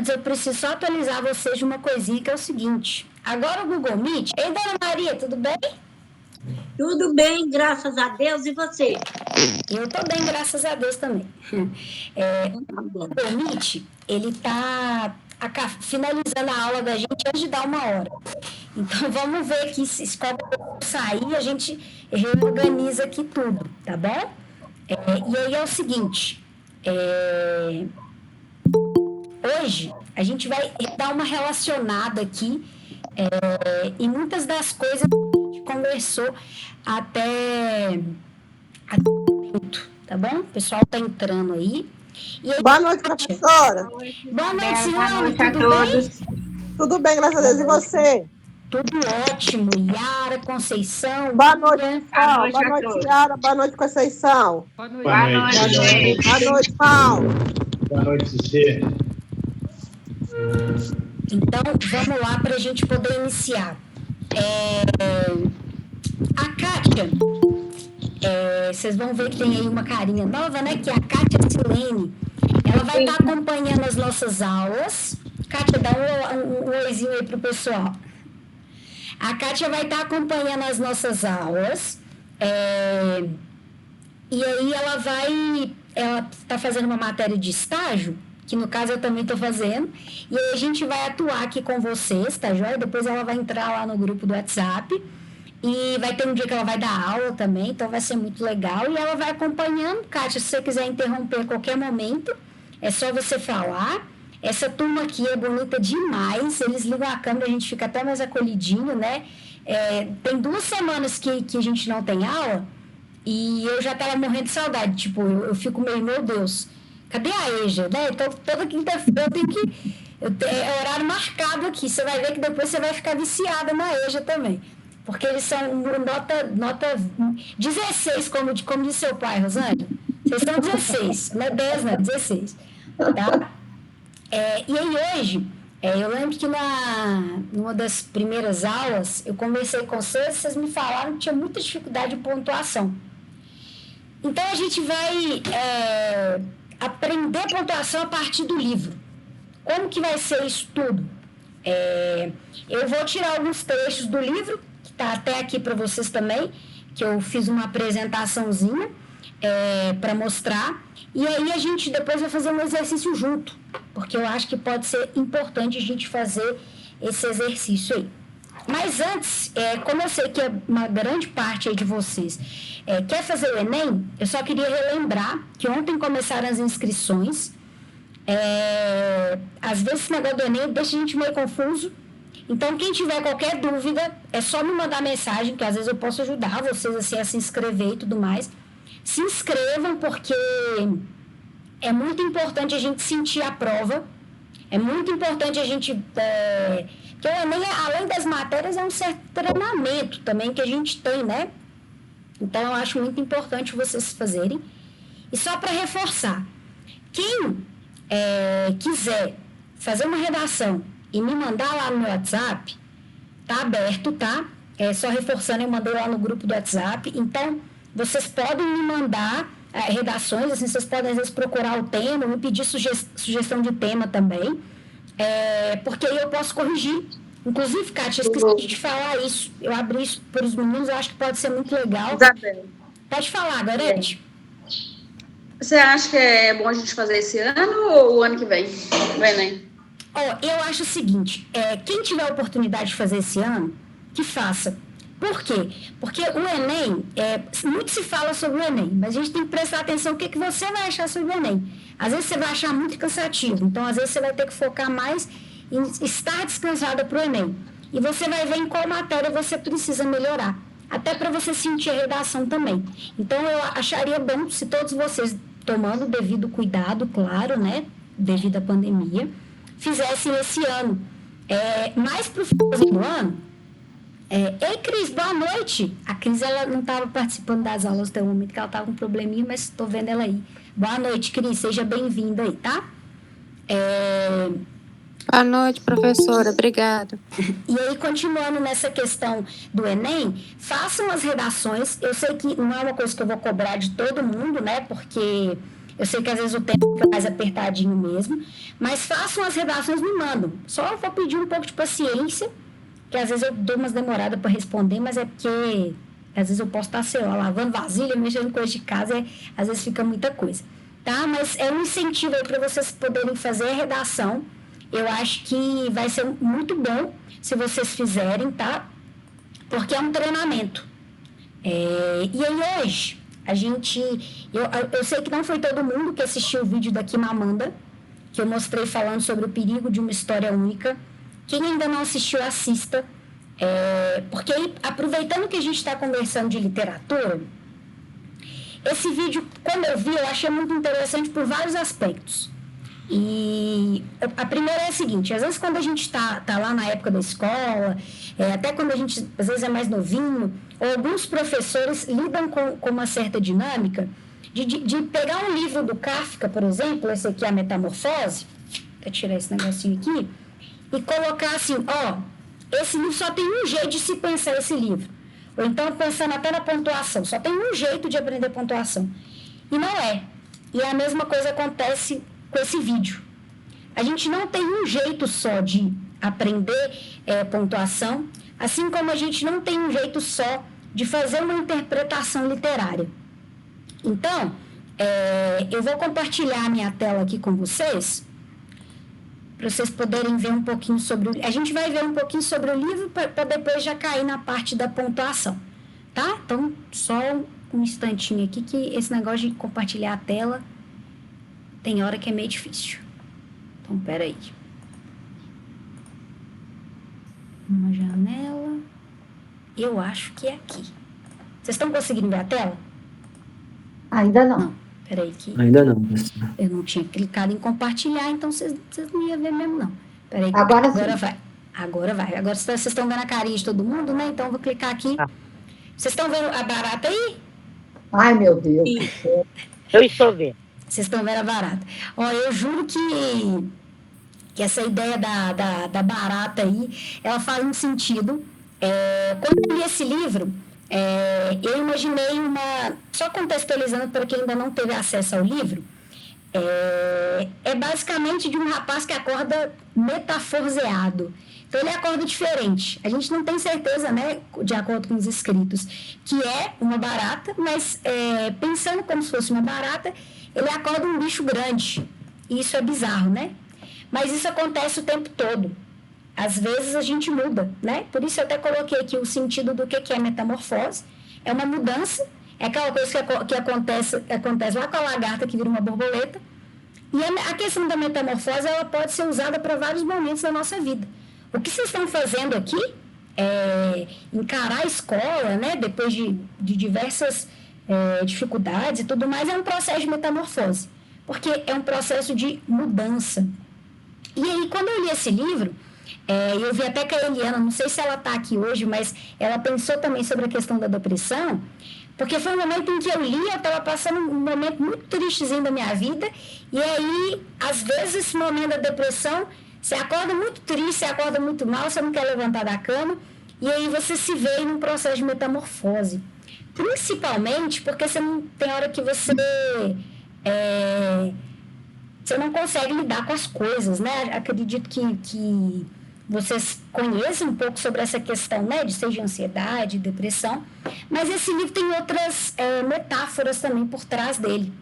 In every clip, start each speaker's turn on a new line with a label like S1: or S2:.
S1: antes eu preciso só atualizar vocês de uma coisinha que é o seguinte. Agora o Google Meet... Ei, Dona Maria, tudo bem?
S2: Tudo bem, graças a Deus. E você?
S1: Eu tô bem, graças a Deus também. O Google Meet, ele tá finalizando a aula da gente antes de dar 1 hora. Então, vamos ver aqui se qualquer coisa sair, a gente reorganiza aqui tudo, tá bom? E aí é o seguinte, hoje a gente vai dar uma relacionada aqui em muitas das coisas que a gente conversou até tá bom? O pessoal tá entrando aí. Aí
S3: boa noite, professora.
S1: Boa noite,
S4: Boa noite a
S1: tudo
S4: todos.
S1: bem?
S3: Tudo bem, graças a Deus. E você?
S1: Tudo ótimo. Yara, Conceição.
S3: Boa noite,
S4: Boa
S3: Paulo.
S4: noite
S3: Boa
S4: a
S3: noite,
S4: todos.
S3: Yara. Boa noite, Conceição.
S5: Boa noite.
S4: Boa noite, gente.
S3: Boa noite, Paulo.
S6: Boa noite, Cê.
S1: Então, vamos lá para a gente poder iniciar. A Kátia, vocês vão ver que tem aí uma carinha nova, né? Que é a Kátia Silene. Ela vai estar acompanhando as nossas aulas. Kátia, dá um oizinho aí pro pessoal. A Kátia vai estar acompanhando as nossas aulas. E aí ela está fazendo uma matéria de estágio, que no caso eu também estou fazendo, e aí a gente vai atuar aqui com vocês, tá joia? Depois ela vai entrar lá no grupo do WhatsApp, e vai ter um dia que ela vai dar aula também, então vai ser muito legal, e ela vai acompanhando. Kátia, se você quiser interromper a qualquer momento, é só você falar. Essa turma aqui é bonita demais, eles ligam a câmera, a gente fica até mais acolhidinho, né? Tem 2 semanas que a gente não tem aula, e eu já estava morrendo de saudade, tipo, eu fico meio, meu Deus, cadê a EJA, né? Então, toda quinta-feira eu tenho que... É horário marcado aqui, você vai ver que depois você vai ficar viciada na EJA também, porque eles são nota 16, como disse seu pai, Rosângela. Vocês são 16, não é 10, não é 16, tá? E aí hoje, eu lembro que numa das primeiras aulas, eu conversei com vocês me falaram que tinha muita dificuldade de pontuação. Então, a gente vai aprender pontuação a partir do livro. Como que vai ser isso tudo? Eu vou tirar alguns trechos do livro, que está até aqui para vocês também, que eu fiz uma apresentaçãozinha para mostrar. E aí a gente depois vai fazer um exercício junto, porque eu acho que pode ser importante a gente fazer esse exercício aí. Mas antes, como eu sei que uma grande parte aí de vocês quer fazer o Enem, eu só queria relembrar que ontem começaram as inscrições. Às vezes esse negócio do Enem deixa a gente meio confuso. Então, quem tiver qualquer dúvida, é só me mandar mensagem, que às vezes eu posso ajudar vocês assim, a se inscrever e tudo mais. Se inscrevam, porque é muito importante a gente sentir a prova. É muito importante a gente... Porque o Enem, além das matérias, é um certo treinamento também que a gente tem, né? Então, eu acho muito importante vocês fazerem. E só para reforçar, quem quiser fazer uma redação e me mandar lá no meu WhatsApp, tá aberto, tá? Só reforçando, eu mandei lá no grupo do WhatsApp. Então, vocês podem me mandar redações, assim, vocês podem, às vezes, procurar o tema, me pedir sugestão de tema também, porque aí eu posso corrigir. Inclusive, Kátia, eu esqueci de falar isso. Eu abri isso para os meninos, eu acho que pode ser muito legal.
S4: Isabel.
S1: Pode falar, Gorete.
S4: Você acha que é bom a gente fazer esse ano ou o ano que vem? O Enem?
S1: Eu acho o seguinte, quem tiver a oportunidade de fazer esse ano, que faça. Por quê? Porque o Enem, muito se fala sobre o Enem, mas a gente tem que prestar atenção no que você vai achar sobre o Enem. Às vezes você vai achar muito cansativo, então às vezes você vai ter que focar mais em estar descansada para o Enem. E você vai ver em qual matéria você precisa melhorar, até para você sentir a redação também. Então eu acharia bom se todos vocês, tomando o devido cuidado, claro, né, devido à pandemia, fizessem esse ano. Mais para o finalzinho do ano. Ei, Cris, boa noite. A Cris, ela não estava participando das aulas até o momento, que ela estava com um probleminha, mas estou vendo ela aí. Boa noite, Cris, seja bem-vinda aí, tá?
S5: Boa noite, professora, obrigada.
S1: E aí, continuando nessa questão do Enem, façam as redações. Eu sei que não é uma coisa que eu vou cobrar de todo mundo, né? Porque Eu sei que às vezes o tempo fica mais apertadinho mesmo, mas façam as redações, me mandam. Só vou pedir um pouco de paciência, que às vezes eu dou umas demoradas para responder, mas é porque às vezes eu posso estar, sei lá, lavando vasilha, mexendo coisa de casa, às vezes fica muita coisa. Tá? Mas é um incentivo aí para vocês poderem fazer a redação. Eu acho que vai ser muito bom se vocês fizerem, tá? Porque é um treinamento. E aí hoje, eu sei que não foi todo mundo que assistiu o vídeo da Kimamanda, que eu mostrei falando sobre o perigo de uma história única. Quem ainda não assistiu, assista. Porque aproveitando que a gente está conversando de literatura, esse vídeo, quando eu vi, eu achei muito interessante por vários aspectos. E a primeira é a seguinte: às vezes quando a gente tá lá na época da escola, até quando a gente às vezes é mais novinho, alguns professores lidam com uma certa dinâmica de pegar um livro do Kafka, por exemplo, esse aqui é a Metamorfose, vou tirar esse negocinho aqui, e colocar assim, esse livro só tem um jeito de se pensar esse livro. Ou então pensando até na pontuação, só tem um jeito de aprender pontuação. E não é. E a mesma coisa acontece com esse vídeo. A gente não tem um jeito só de aprender pontuação, assim como a gente não tem um jeito só de fazer uma interpretação literária. Então, eu vou compartilhar a minha tela aqui com vocês, para vocês poderem ver um pouquinho sobre a gente vai ver um pouquinho sobre o livro para depois já cair na parte da pontuação, tá? Então, só um instantinho aqui, que esse negócio de compartilhar a tela tem hora que é meio difícil. Então, peraí. Uma janela. Eu acho que é aqui. Vocês estão conseguindo ver a tela?
S2: Ainda não.
S1: Peraí que...
S7: Ainda não, professora.
S1: Eu não tinha clicado em compartilhar, então vocês não iam ver mesmo, não. Peraí,
S2: Agora sim.
S1: vai. Agora vai. Agora vocês estão vendo a carinha de todo mundo, né? Então eu vou clicar aqui. Vocês estão vendo a barata aí?
S2: Ai, meu Deus.
S3: Eu estou vendo.
S1: Vocês estão vendo a barata. Eu juro que essa ideia da barata aí, ela faz um sentido. Quando eu li esse livro, eu imaginei só contextualizando para quem ainda não teve acesso ao livro, é basicamente de um rapaz que acorda metaforzeado. Então ele acorda diferente. A gente não tem certeza, né, de acordo com os escritos, que é uma barata, mas pensando como se fosse uma barata, ele acorda um bicho grande. E isso é bizarro, né? Mas isso acontece o tempo todo. Às vezes a gente muda, né? Por isso eu até coloquei aqui o sentido do que é metamorfose. É uma mudança, é aquela coisa que acontece lá com a lagarta que vira uma borboleta. E a questão da metamorfose, ela pode ser usada para vários momentos da nossa vida. O que vocês estão fazendo aqui é encarar a escola, né? Depois de diversas dificuldades e tudo mais, é um processo de metamorfose. Porque é um processo de mudança. E aí, quando eu li esse livro... eu vi até que a Eliana, não sei se ela está aqui hoje, mas ela pensou também sobre a questão da depressão, porque foi um momento em que eu li, eu estava passando um momento muito tristezinho da minha vida, e aí, às vezes, esse momento da depressão, você acorda muito triste, você acorda muito mal, você não quer levantar da cama, e aí você se vê em um processo de metamorfose. Principalmente porque você não tem hora que você não consegue lidar com as coisas, né? Acredito que vocês conhecem um pouco sobre essa questão, né, de ansiedade, depressão, mas esse livro tem outras metáforas também por trás dele.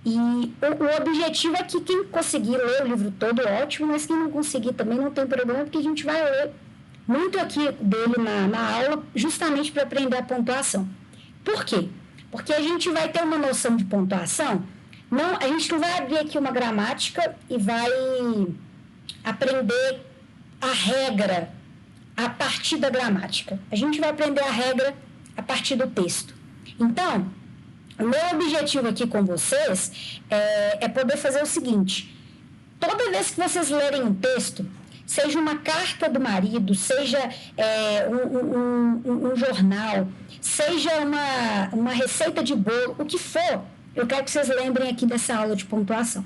S1: E o objetivo é que quem conseguir ler o livro todo, ótimo, mas quem não conseguir também não tem problema, porque a gente vai ler muito aqui dele na aula, justamente para aprender a pontuação. Por quê? Porque a gente vai ter uma noção de pontuação. A gente não vai abrir aqui uma gramática e vai aprender a regra a partir da gramática. A gente vai aprender a regra a partir do texto. Então, o meu objetivo aqui com vocês é poder fazer o seguinte: toda vez que vocês lerem um texto, seja uma carta do marido, seja um jornal, seja uma receita de bolo, o que for, eu quero que vocês lembrem aqui dessa aula de pontuação.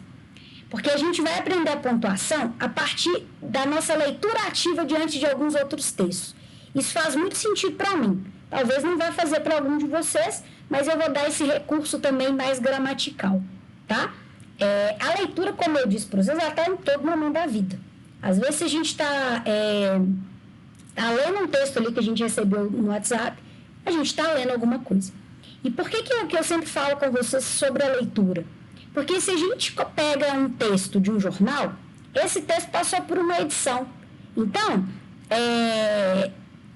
S1: Porque a gente vai aprender a pontuação a partir da nossa leitura ativa diante de alguns outros textos. Isso faz muito sentido para mim. Talvez não vai fazer para algum de vocês, mas eu vou dar esse recurso também mais gramatical, tá? A leitura, como eu disse para vocês, ela está em todo momento da vida. Às vezes, se a gente está lendo um texto ali que a gente recebeu no WhatsApp, a gente está lendo alguma coisa. E por que eu sempre falo com vocês sobre a leitura? Porque se a gente pega um texto de um jornal, esse texto passou por uma edição. Então,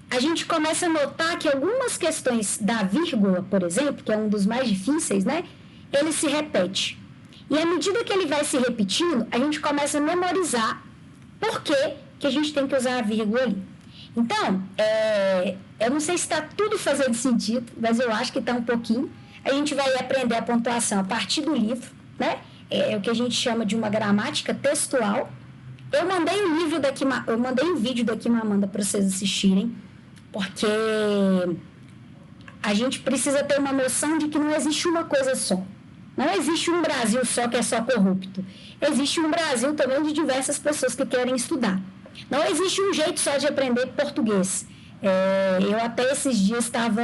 S1: a gente começa a notar que algumas questões da vírgula, por exemplo, que é um dos mais difíceis, né? Ele se repete. E à medida que ele vai se repetindo, a gente começa a memorizar por que a gente tem que usar a vírgula ali. Então, eu não sei se está tudo fazendo sentido, mas eu acho que está um pouquinho. A gente vai aprender a pontuação a partir do livro, né? É o que a gente chama de uma gramática textual. Eu mandei um vídeo daqui, Amanda, para vocês assistirem, porque a gente precisa ter uma noção de que não existe uma coisa só. Não existe um Brasil só que é só corrupto. Existe um Brasil também de diversas pessoas que querem estudar. Não existe um jeito só de aprender português. Eu até esses dias estava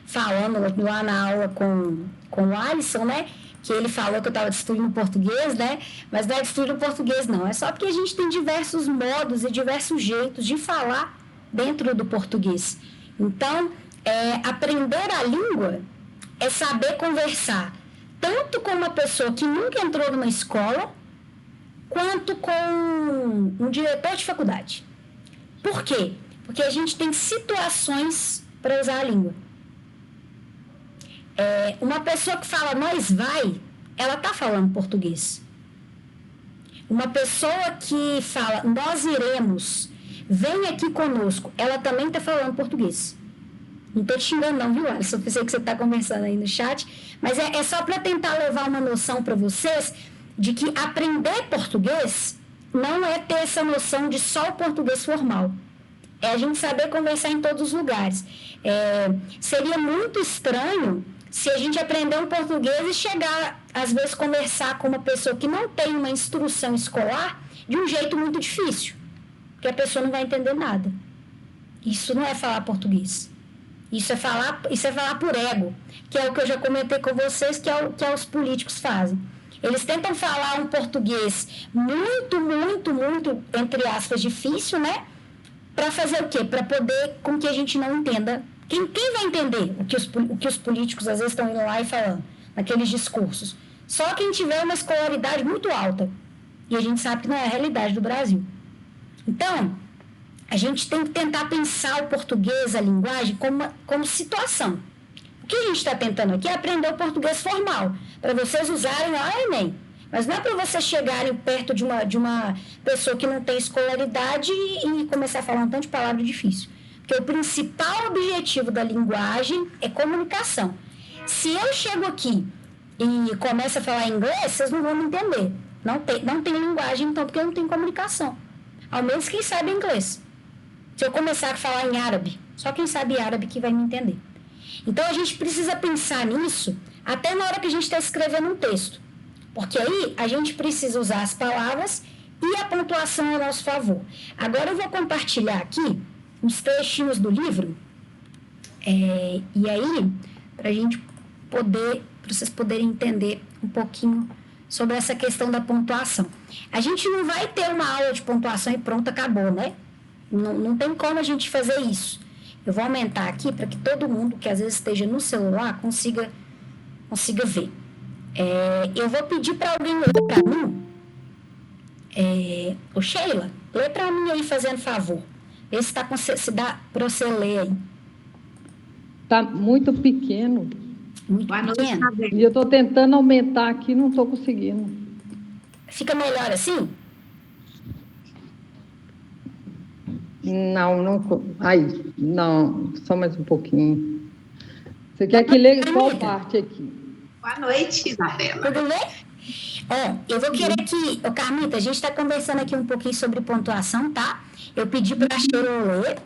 S1: falando lá na aula com o Alisson, né? Que ele falou que eu estava destruindo o português, né? Mas não é destruir o português, não. É só porque a gente tem diversos modos e diversos jeitos de falar dentro do português. Então, aprender a língua é saber conversar tanto com uma pessoa que nunca entrou numa escola, quanto com um diretor de faculdade. Por quê? Porque a gente tem situações para usar a língua. Uma pessoa que fala nós vai, ela está falando português. Uma pessoa que fala nós iremos, vem aqui conosco, ela também está falando português. Não estou te xingando não, viu, Alisson? Eu sei que você está conversando aí no chat, mas é só para tentar levar uma noção para vocês de que aprender português não é ter essa noção de só o português formal. É a gente saber conversar em todos os lugares. Seria muito estranho se a gente aprender um português e chegar, às vezes, conversar com uma pessoa que não tem uma instrução escolar de um jeito muito difícil, porque a pessoa não vai entender nada. Isso não é falar português. Isso é falar por ego, que é o que eu já comentei com vocês, que é os políticos fazem. Eles tentam falar um português muito, muito, muito, entre aspas, difícil, né? Para fazer o quê? Para poder com que a gente não entenda. Quem vai entender o que os políticos às vezes estão indo lá e falando, naqueles discursos? Só quem tiver uma escolaridade muito alta. E a gente sabe que não é a realidade do Brasil. Então, a gente tem que tentar pensar o português, a linguagem, como situação. O que a gente está tentando aqui é aprender o português formal, para vocês usarem lá no Enem. Mas não é para vocês chegarem perto de uma pessoa que não tem escolaridade e começar a falar um tanto de palavra difícil. Porque o principal objetivo da linguagem é comunicação. Se eu chego aqui e começo a falar inglês, vocês não vão me entender. Não tem linguagem, então, porque eu não tenho comunicação. Ao menos quem sabe inglês. Se eu começar a falar em árabe, só quem sabe árabe que vai me entender. Então, a gente precisa pensar nisso até na hora que a gente está escrevendo um texto. Porque aí a gente precisa usar as palavras e a pontuação a nosso favor. Agora eu vou compartilhar aqui uns trechinhos do livro. E aí, para vocês poderem entender um pouquinho sobre essa questão da pontuação. A gente não vai ter uma aula de pontuação e pronto, acabou, né? Não tem como a gente fazer isso. Eu vou aumentar aqui para que todo mundo que às vezes esteja no celular consiga ver. Eu vou pedir para alguém ler para mim. Ô Sheila, lê para mim aí, fazendo favor. Vê se dá para você ler aí.
S7: Está muito pequeno.
S1: Muito pequeno.
S7: E eu estou tentando aumentar aqui, não estou conseguindo.
S1: Fica melhor assim?
S7: Não. Aí, não, só mais um pouquinho. Você quer que leia qual parte aqui?
S2: Boa noite, Isabela.
S1: Tudo bem? Eu vou querer que... Carmita, a gente está conversando aqui um pouquinho sobre pontuação, tá? Eu pedi para a Sheila ler.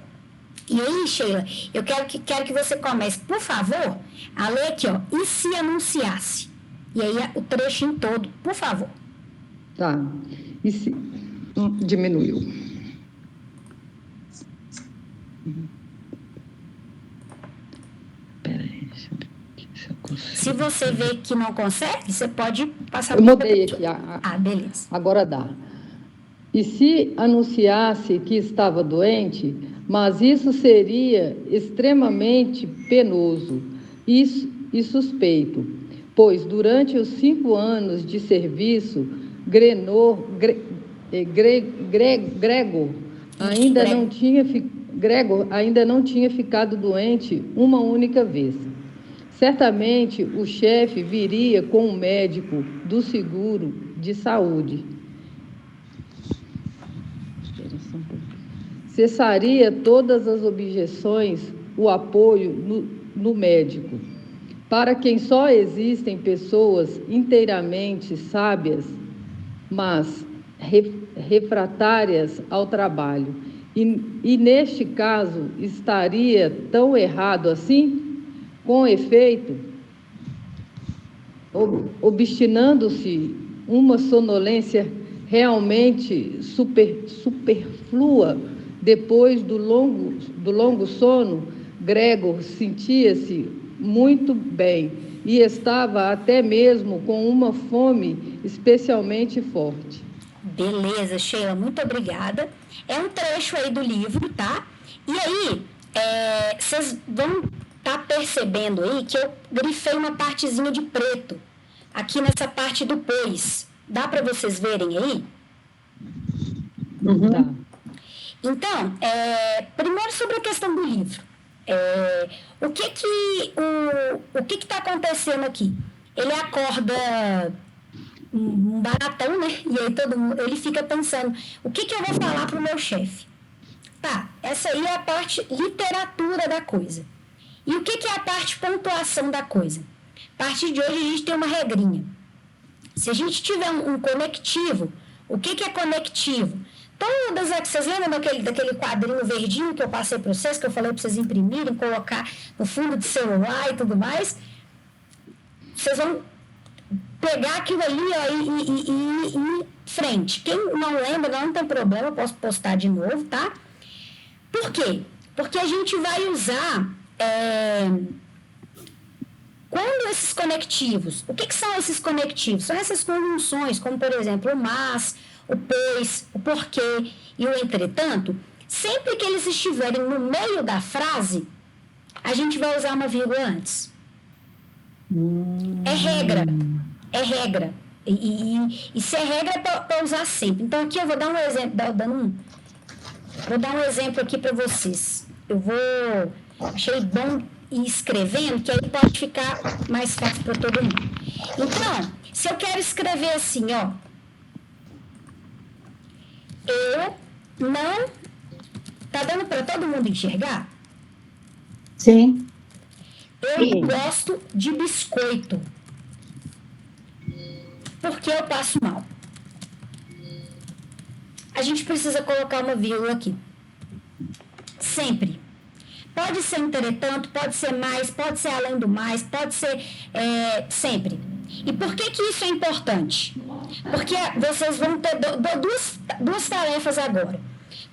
S1: E aí, Sheila, eu quero que você comece, por favor, a ler aqui, ó. E se anunciasse? E aí, o trechinho todo, por favor.
S7: Tá. E se... Diminuiu. Peraí, deixa eu ver se eu consigo.
S1: Se Se você vê que não consegue, você pode passar
S7: Eu mudei aqui.
S1: Beleza.
S7: Agora dá. E se anunciasse que estava doente, mas isso seria extremamente penoso e suspeito, pois durante os 5 anos de serviço, Gregor ainda não tinha ficado doente uma única vez. Certamente o chefe viria com um médico do seguro de saúde. Cessaria todas as objeções, o apoio no médico, para quem só existem pessoas inteiramente sábias, mas refratárias ao trabalho. E neste caso, estaria tão errado assim? Com efeito, obstinando-se uma sonolência realmente superflua, depois do longo sono, Gregor sentia-se muito bem e estava até mesmo com uma fome especialmente forte.
S1: Beleza, Sheila, muito obrigada. É um trecho aí do livro, tá? E aí, vocês vão estar percebendo aí que eu grifei uma partezinha de preto aqui nessa parte do pois. Dá para vocês verem aí?
S7: Tá.
S1: Então, primeiro sobre a questão do livro. O que está acontecendo aqui? Ele acorda um baratão, né? E aí todo mundo, ele fica pensando, o que eu vou falar para o meu chefe? Tá, essa aí é a parte literatura da coisa. E o que é a parte pontuação da coisa? A partir de hoje a gente tem uma regrinha. Se a gente tiver um conectivo, o que é conectivo? Vocês lembram daquele quadrinho verdinho que eu passei para vocês, que eu falei para vocês imprimirem, colocar no fundo de celular e tudo mais? Vocês vão pegar aquilo ali, ó, e em frente. Quem não lembra, não tem problema, eu posso postar de novo, tá? Por quê? Porque a gente vai usar quando esses conectivos. O que são esses conectivos? São essas conjunções, como por exemplo o mas, o pois, o porquê e o entretanto. Sempre que eles estiverem no meio da frase, a gente vai usar uma vírgula antes. É regra. É regra. E se é regra, é para usar sempre. Então, aqui eu vou dar um exemplo. Vou dar um exemplo aqui para vocês. Achei bom ir escrevendo, que aí pode ficar mais fácil para todo mundo. Então, se eu quero escrever assim, ó. Eu não... Tá dando para todo mundo enxergar?
S2: Sim.
S1: Eu gosto de biscoito. Porque eu passo mal. A gente precisa colocar uma vírgula aqui. Sempre. Pode ser entretanto, pode ser mais, pode ser além do mais, pode ser sempre. E por que isso é importante? Porque vocês vão ter duas tarefas agora.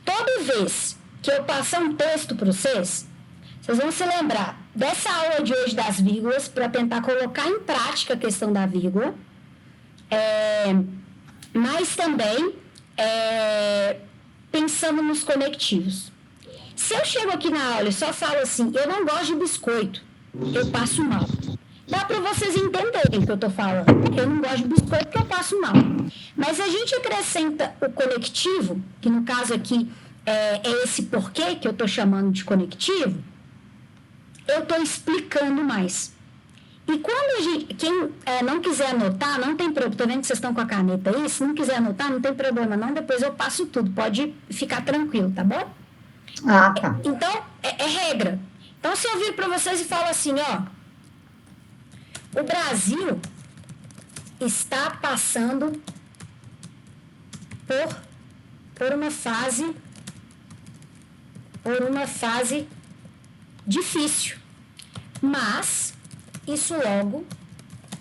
S1: Toda vez que eu passar um texto para vocês vão se lembrar dessa aula de hoje das vírgulas para tentar colocar em prática a questão da vírgula. Mas também pensando nos conectivos. Se eu chego aqui na aula e só falo assim, eu não gosto de biscoito, eu passo mal. Dá para vocês entenderem o que eu estou falando. Eu não gosto de biscoito porque eu passo mal. Mas a gente acrescenta o conectivo, que no caso aqui é esse porquê que eu estou chamando de conectivo, eu estou explicando mais. E quando quem não quiser anotar, não tem problema. Estou vendo que vocês estão com a caneta aí. Se não quiser anotar, não tem problema não. Depois eu passo tudo. Pode ficar tranquilo, tá bom?
S2: Ah, tá.
S1: Então, é regra. Então, se eu vir para vocês e falo assim, ó. O Brasil está passando por uma fase difícil. Mas isso logo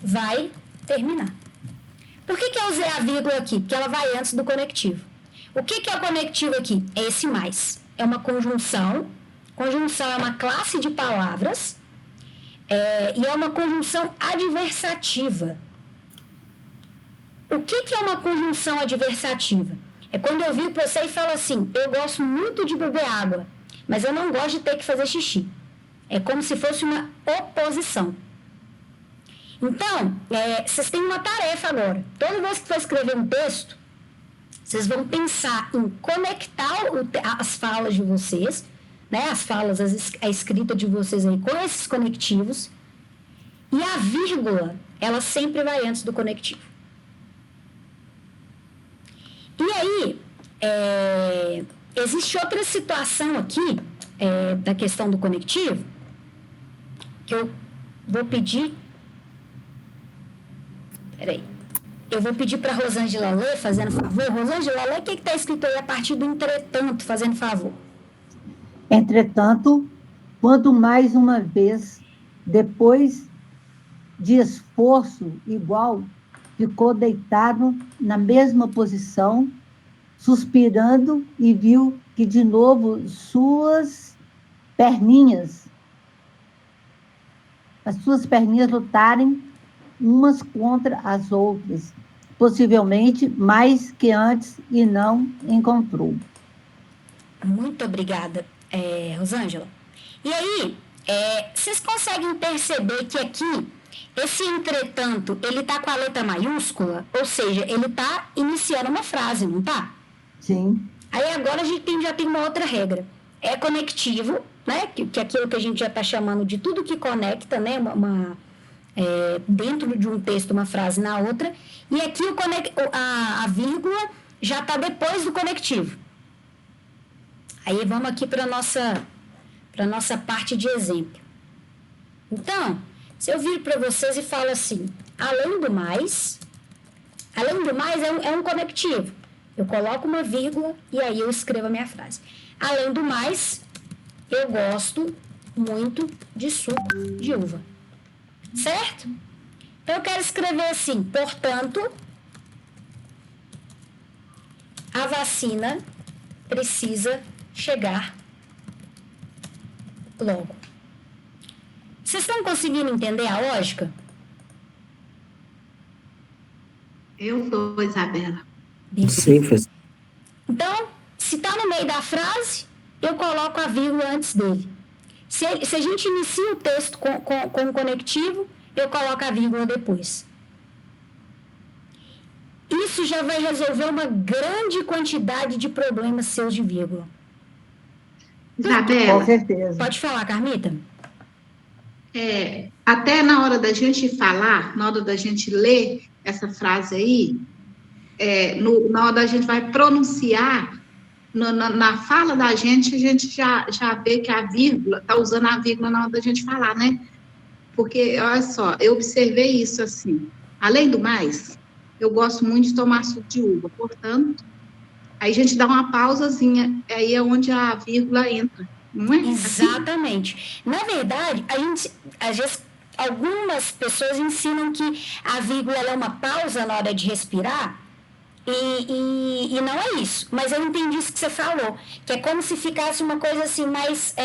S1: vai terminar. Por que eu usei a vírgula aqui? Porque ela vai antes do conectivo. O que é o conectivo aqui? É esse mais. É uma conjunção. Conjunção é uma classe de palavras e é uma conjunção adversativa. O que é uma conjunção adversativa? É quando eu viro para você e falo assim, eu gosto muito de beber água, mas eu não gosto de ter que fazer xixi. É como se fosse uma oposição. Então, vocês têm uma tarefa agora. Toda vez que for escrever um texto, vocês vão pensar em conectar as falas de vocês, né, as falas, a escrita de vocês aí com esses conectivos, e a vírgula, ela sempre vai antes do conectivo. E aí, existe outra situação aqui, da questão do conectivo, que eu vou pedir... Peraí. Eu vou pedir para a Rosângela ler, fazendo favor. Rosângela, lê o que está escrito aí a partir do entretanto, fazendo favor.
S8: Entretanto, quando mais uma vez, depois de esforço igual, ficou deitado na mesma posição, suspirando, e viu que de novo as suas perninhas lutarem umas contra as outras, possivelmente mais que antes, e não encontrou.
S1: Muito obrigada, Rosângela. E aí, vocês conseguem perceber que aqui, esse entretanto, ele está com a letra maiúscula, ou seja, ele está iniciando uma frase, não está?
S8: Sim.
S1: Aí agora a gente já tem uma outra regra. É conectivo, né? Que é aquilo que a gente já está chamando de tudo que conecta, né? Dentro de um texto, uma frase na outra. E aqui a vírgula já está depois do conectivo. Aí vamos aqui para a nossa parte de exemplo. Então, se eu vir para vocês e falo assim, além do mais é um conectivo. Eu coloco uma vírgula e aí eu escrevo a minha frase. Além do mais, eu gosto muito de suco de uva. Certo? Então, eu quero escrever assim, portanto, a vacina precisa chegar logo. Vocês estão conseguindo entender a lógica?
S2: Eu estou, Isabela.
S9: Sim, professor.
S1: Então, se está no meio da frase, eu coloco a vírgula antes dele. Se a gente inicia o texto com um conectivo, eu coloco a vírgula depois. Isso já vai resolver uma grande quantidade de problemas seus de vírgula.
S2: Isabela.
S8: Com certeza.
S1: Pode falar, Carmita?
S2: Até na hora da gente falar, na hora da gente ler essa frase aí, na hora da gente vai pronunciar, na fala da gente, a gente já vê que a vírgula, está usando a vírgula na hora da gente falar, né? Porque, olha só, eu observei isso assim. Além do mais, eu gosto muito de tomar suco de uva, portanto, aí a gente dá uma pausazinha, aí é onde a vírgula entra, não é?
S1: Exatamente. Na verdade, às vezes, algumas pessoas ensinam que a vírgula é uma pausa na hora de respirar, e não é isso. Mas eu entendi isso que você falou, que é como se ficasse uma coisa assim mais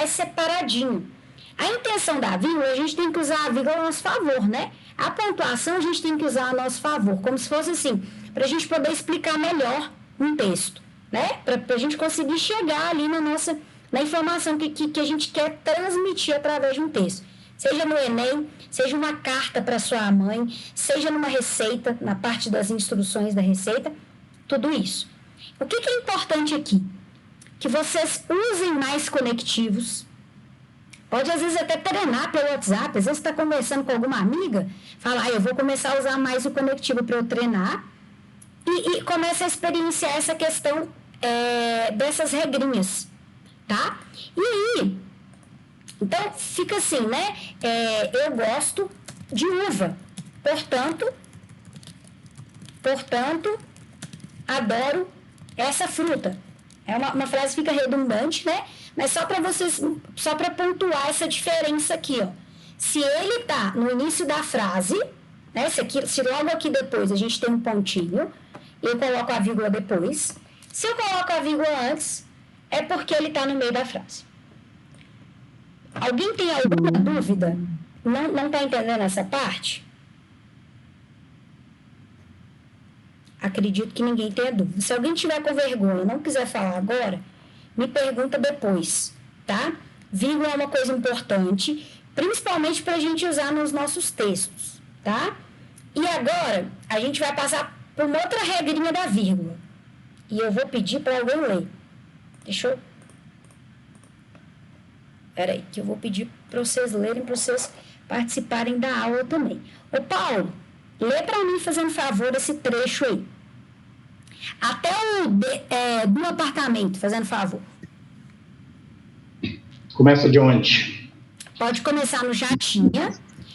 S1: separadinho. A intenção da vírgula, a gente tem que usar a vírgula a nosso favor, né? A pontuação a gente tem que usar a nosso favor, como se fosse assim, para a gente poder explicar melhor um texto, né? Para a gente conseguir chegar ali na informação que a gente quer transmitir através de um texto. Seja no Enem, seja uma carta para sua mãe, seja numa receita, na parte das instruções da receita, tudo isso. O que é importante aqui? Que vocês usem mais conectivos. Pode, às vezes, até treinar pelo WhatsApp. Às vezes, você está conversando com alguma amiga, fala, eu vou começar a usar mais o conectivo para eu treinar, e começa a experienciar essa questão dessas regrinhas, tá? E aí, então, fica assim, né? Eu gosto de uva, portanto, adoro essa fruta. Uma frase fica redundante, né? Mas só para pontuar essa diferença aqui, ó. Se ele tá no início da frase, né? Se logo aqui depois a gente tem um pontinho, eu coloco a vírgula depois. Se eu coloco a vírgula antes, é porque ele tá no meio da frase. Alguém tem alguma dúvida? Não está entendendo essa parte? Acredito que ninguém tenha dúvida. Se alguém tiver com vergonha e não quiser falar agora, me pergunta depois, tá? Vírgula é uma coisa importante, principalmente para a gente usar nos nossos textos, tá? E agora, a gente vai passar por uma outra regrinha da vírgula. E eu vou pedir para alguém ler. Deixa eu... Peraí, que eu vou pedir para vocês lerem, para vocês participarem da aula também. Ô, Paulo, lê para mim, fazendo favor, esse trecho aí. Até o do apartamento, fazendo favor.
S6: Começa de onde?
S1: Pode começar no já tinha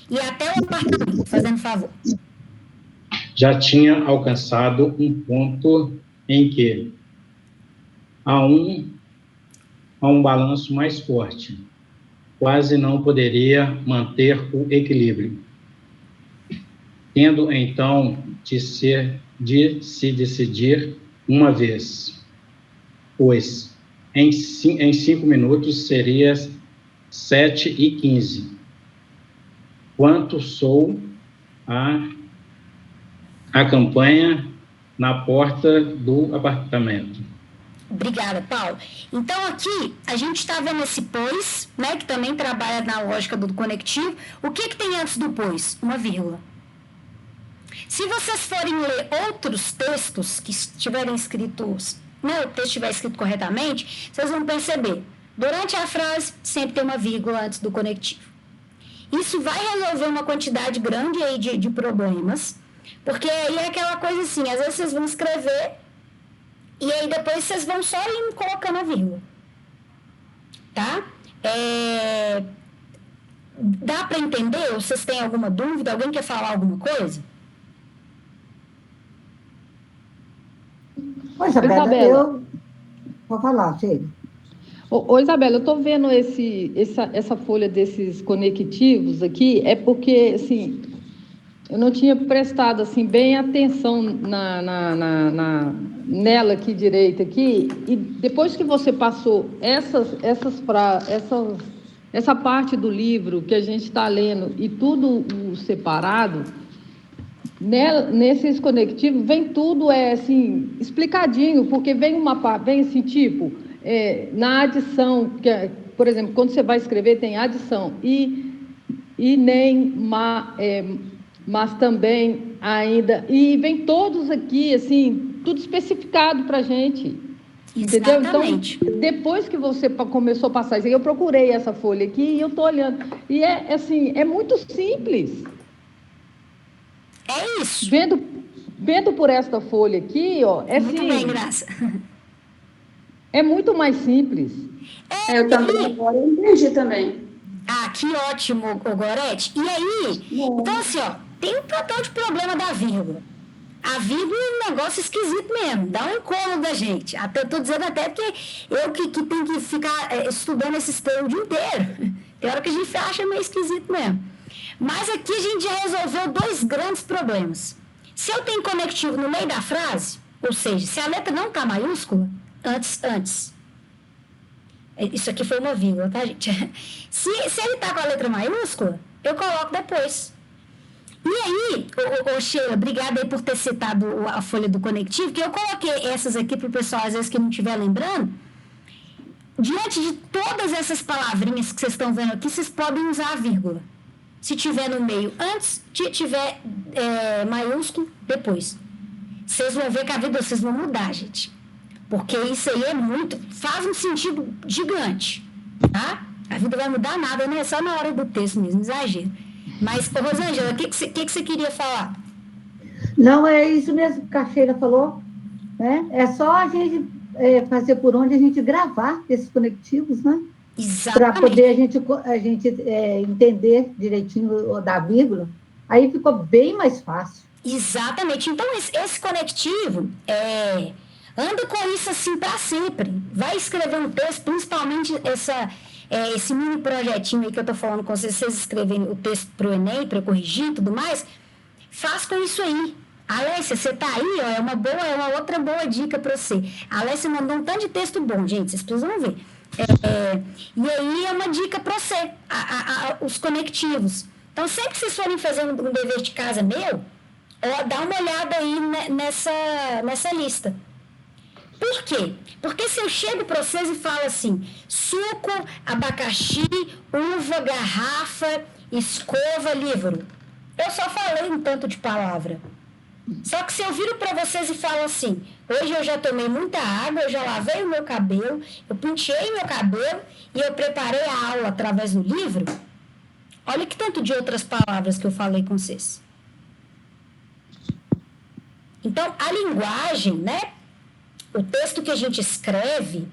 S1: e até o apartamento, fazendo favor.
S6: Já tinha alcançado um ponto em que há um balanço mais forte. Quase não poderia manter o equilíbrio. Tendo, então, de se decidir uma vez, pois em 5 minutos seria 7h15. Quanto sou a campanha na porta do apartamento.
S1: Obrigada, Paulo. Então, aqui, a gente está vendo esse pois, né, que também trabalha na lógica do conectivo. O que tem antes do pois? Uma vírgula. Se vocês forem ler outros textos que estiverem escritos, né, o texto estiver escrito corretamente, vocês vão perceber. Durante a frase, sempre tem uma vírgula antes do conectivo. Isso vai resolver uma quantidade grande aí de problemas, porque aí é aquela coisa assim, às vezes vocês vão escrever e aí depois vocês vão só ir colocando a vírgula. Tá? Dá para entender? Ou vocês têm alguma dúvida? Alguém quer falar alguma coisa?
S8: Oi, Isabela, vou falar, chega.
S7: Ô, Isabela, eu estou vendo essa folha desses conectivos aqui, é porque, assim, eu não tinha prestado, assim, bem atenção nela aqui, direita aqui, e depois que você passou essa parte do livro que a gente está lendo e tudo separado, nesses conectivos vem tudo assim explicadinho, porque vem assim, tipo, na adição, por exemplo, quando você vai escrever tem adição e nem, mas também ainda, e vem todos aqui, assim, tudo especificado para a gente. Entendeu? Então, depois que você começou a passar isso aí, eu procurei essa folha aqui e eu estou olhando. E assim, é muito simples.
S1: É isso.
S7: Vendo por esta folha aqui, ó,
S1: muito bem, Graça.
S7: É muito mais simples.
S4: Eu também agora entendi também.
S1: Ah, que ótimo, Gorete. E aí, então assim, ó, tem um total de problema da vírgula. A vírgula é um negócio esquisito mesmo, dá um incômodo da gente. Até estou dizendo até porque eu que tenho que ficar estudando esses termos o dia inteiro. Tem hora que a gente acha meio esquisito mesmo. Mas aqui a gente já resolveu 2 grandes problemas. Se eu tenho conectivo no meio da frase, ou seja, se a letra não está maiúscula, antes. Isso aqui foi uma vírgula, tá, gente? Se ele está com a letra maiúscula, eu coloco depois. E aí, Sheila, obrigada aí por ter citado a folha do conectivo, que eu coloquei essas aqui para o pessoal, às vezes, que não estiver lembrando. Diante de todas essas palavrinhas que vocês estão vendo aqui, vocês podem usar a vírgula. Se tiver no meio antes, se tiver maiúsculo, depois. Vocês vão ver que a vida vocês vão mudar, gente. Porque isso aí faz um sentido gigante, tá? A vida vai mudar nada, né? Só na hora do texto mesmo, exagero. Mas, Rosângela, o que você queria falar?
S8: Não, é isso mesmo que a Sheila falou, né? É só a gente fazer por onde a gente gravar esses conectivos, né?
S1: Exatamente.
S8: Para poder a gente entender direitinho da vírgula, aí ficou bem mais fácil.
S1: Exatamente. Então, esse conectivo, anda com isso assim para sempre. Vai escrever um texto, principalmente esse mini projetinho aí que eu estou falando com vocês escreverem o texto para o Enem, para corrigir e tudo mais, faz com isso aí. Alessia, você está aí, ó, é uma outra boa dica para você. A Alessia mandou um tanto de texto bom, gente, vocês precisam ver. E aí é uma dica para você, os conectivos. Então, sempre que vocês forem fazer um dever de casa meu, dá uma olhada aí nessa lista. Por quê? Porque se eu chego para vocês e falo assim, suco, abacaxi, uva, garrafa, escova, livro. Eu só falei um tanto de palavra. Só que se eu viro para vocês e falo assim, hoje eu já tomei muita água, eu já lavei o meu cabelo, eu penteei meu cabelo e eu preparei a aula através do livro, olha que tanto de outras palavras que eu falei com vocês. Então, a linguagem, né? O texto que a gente escreve,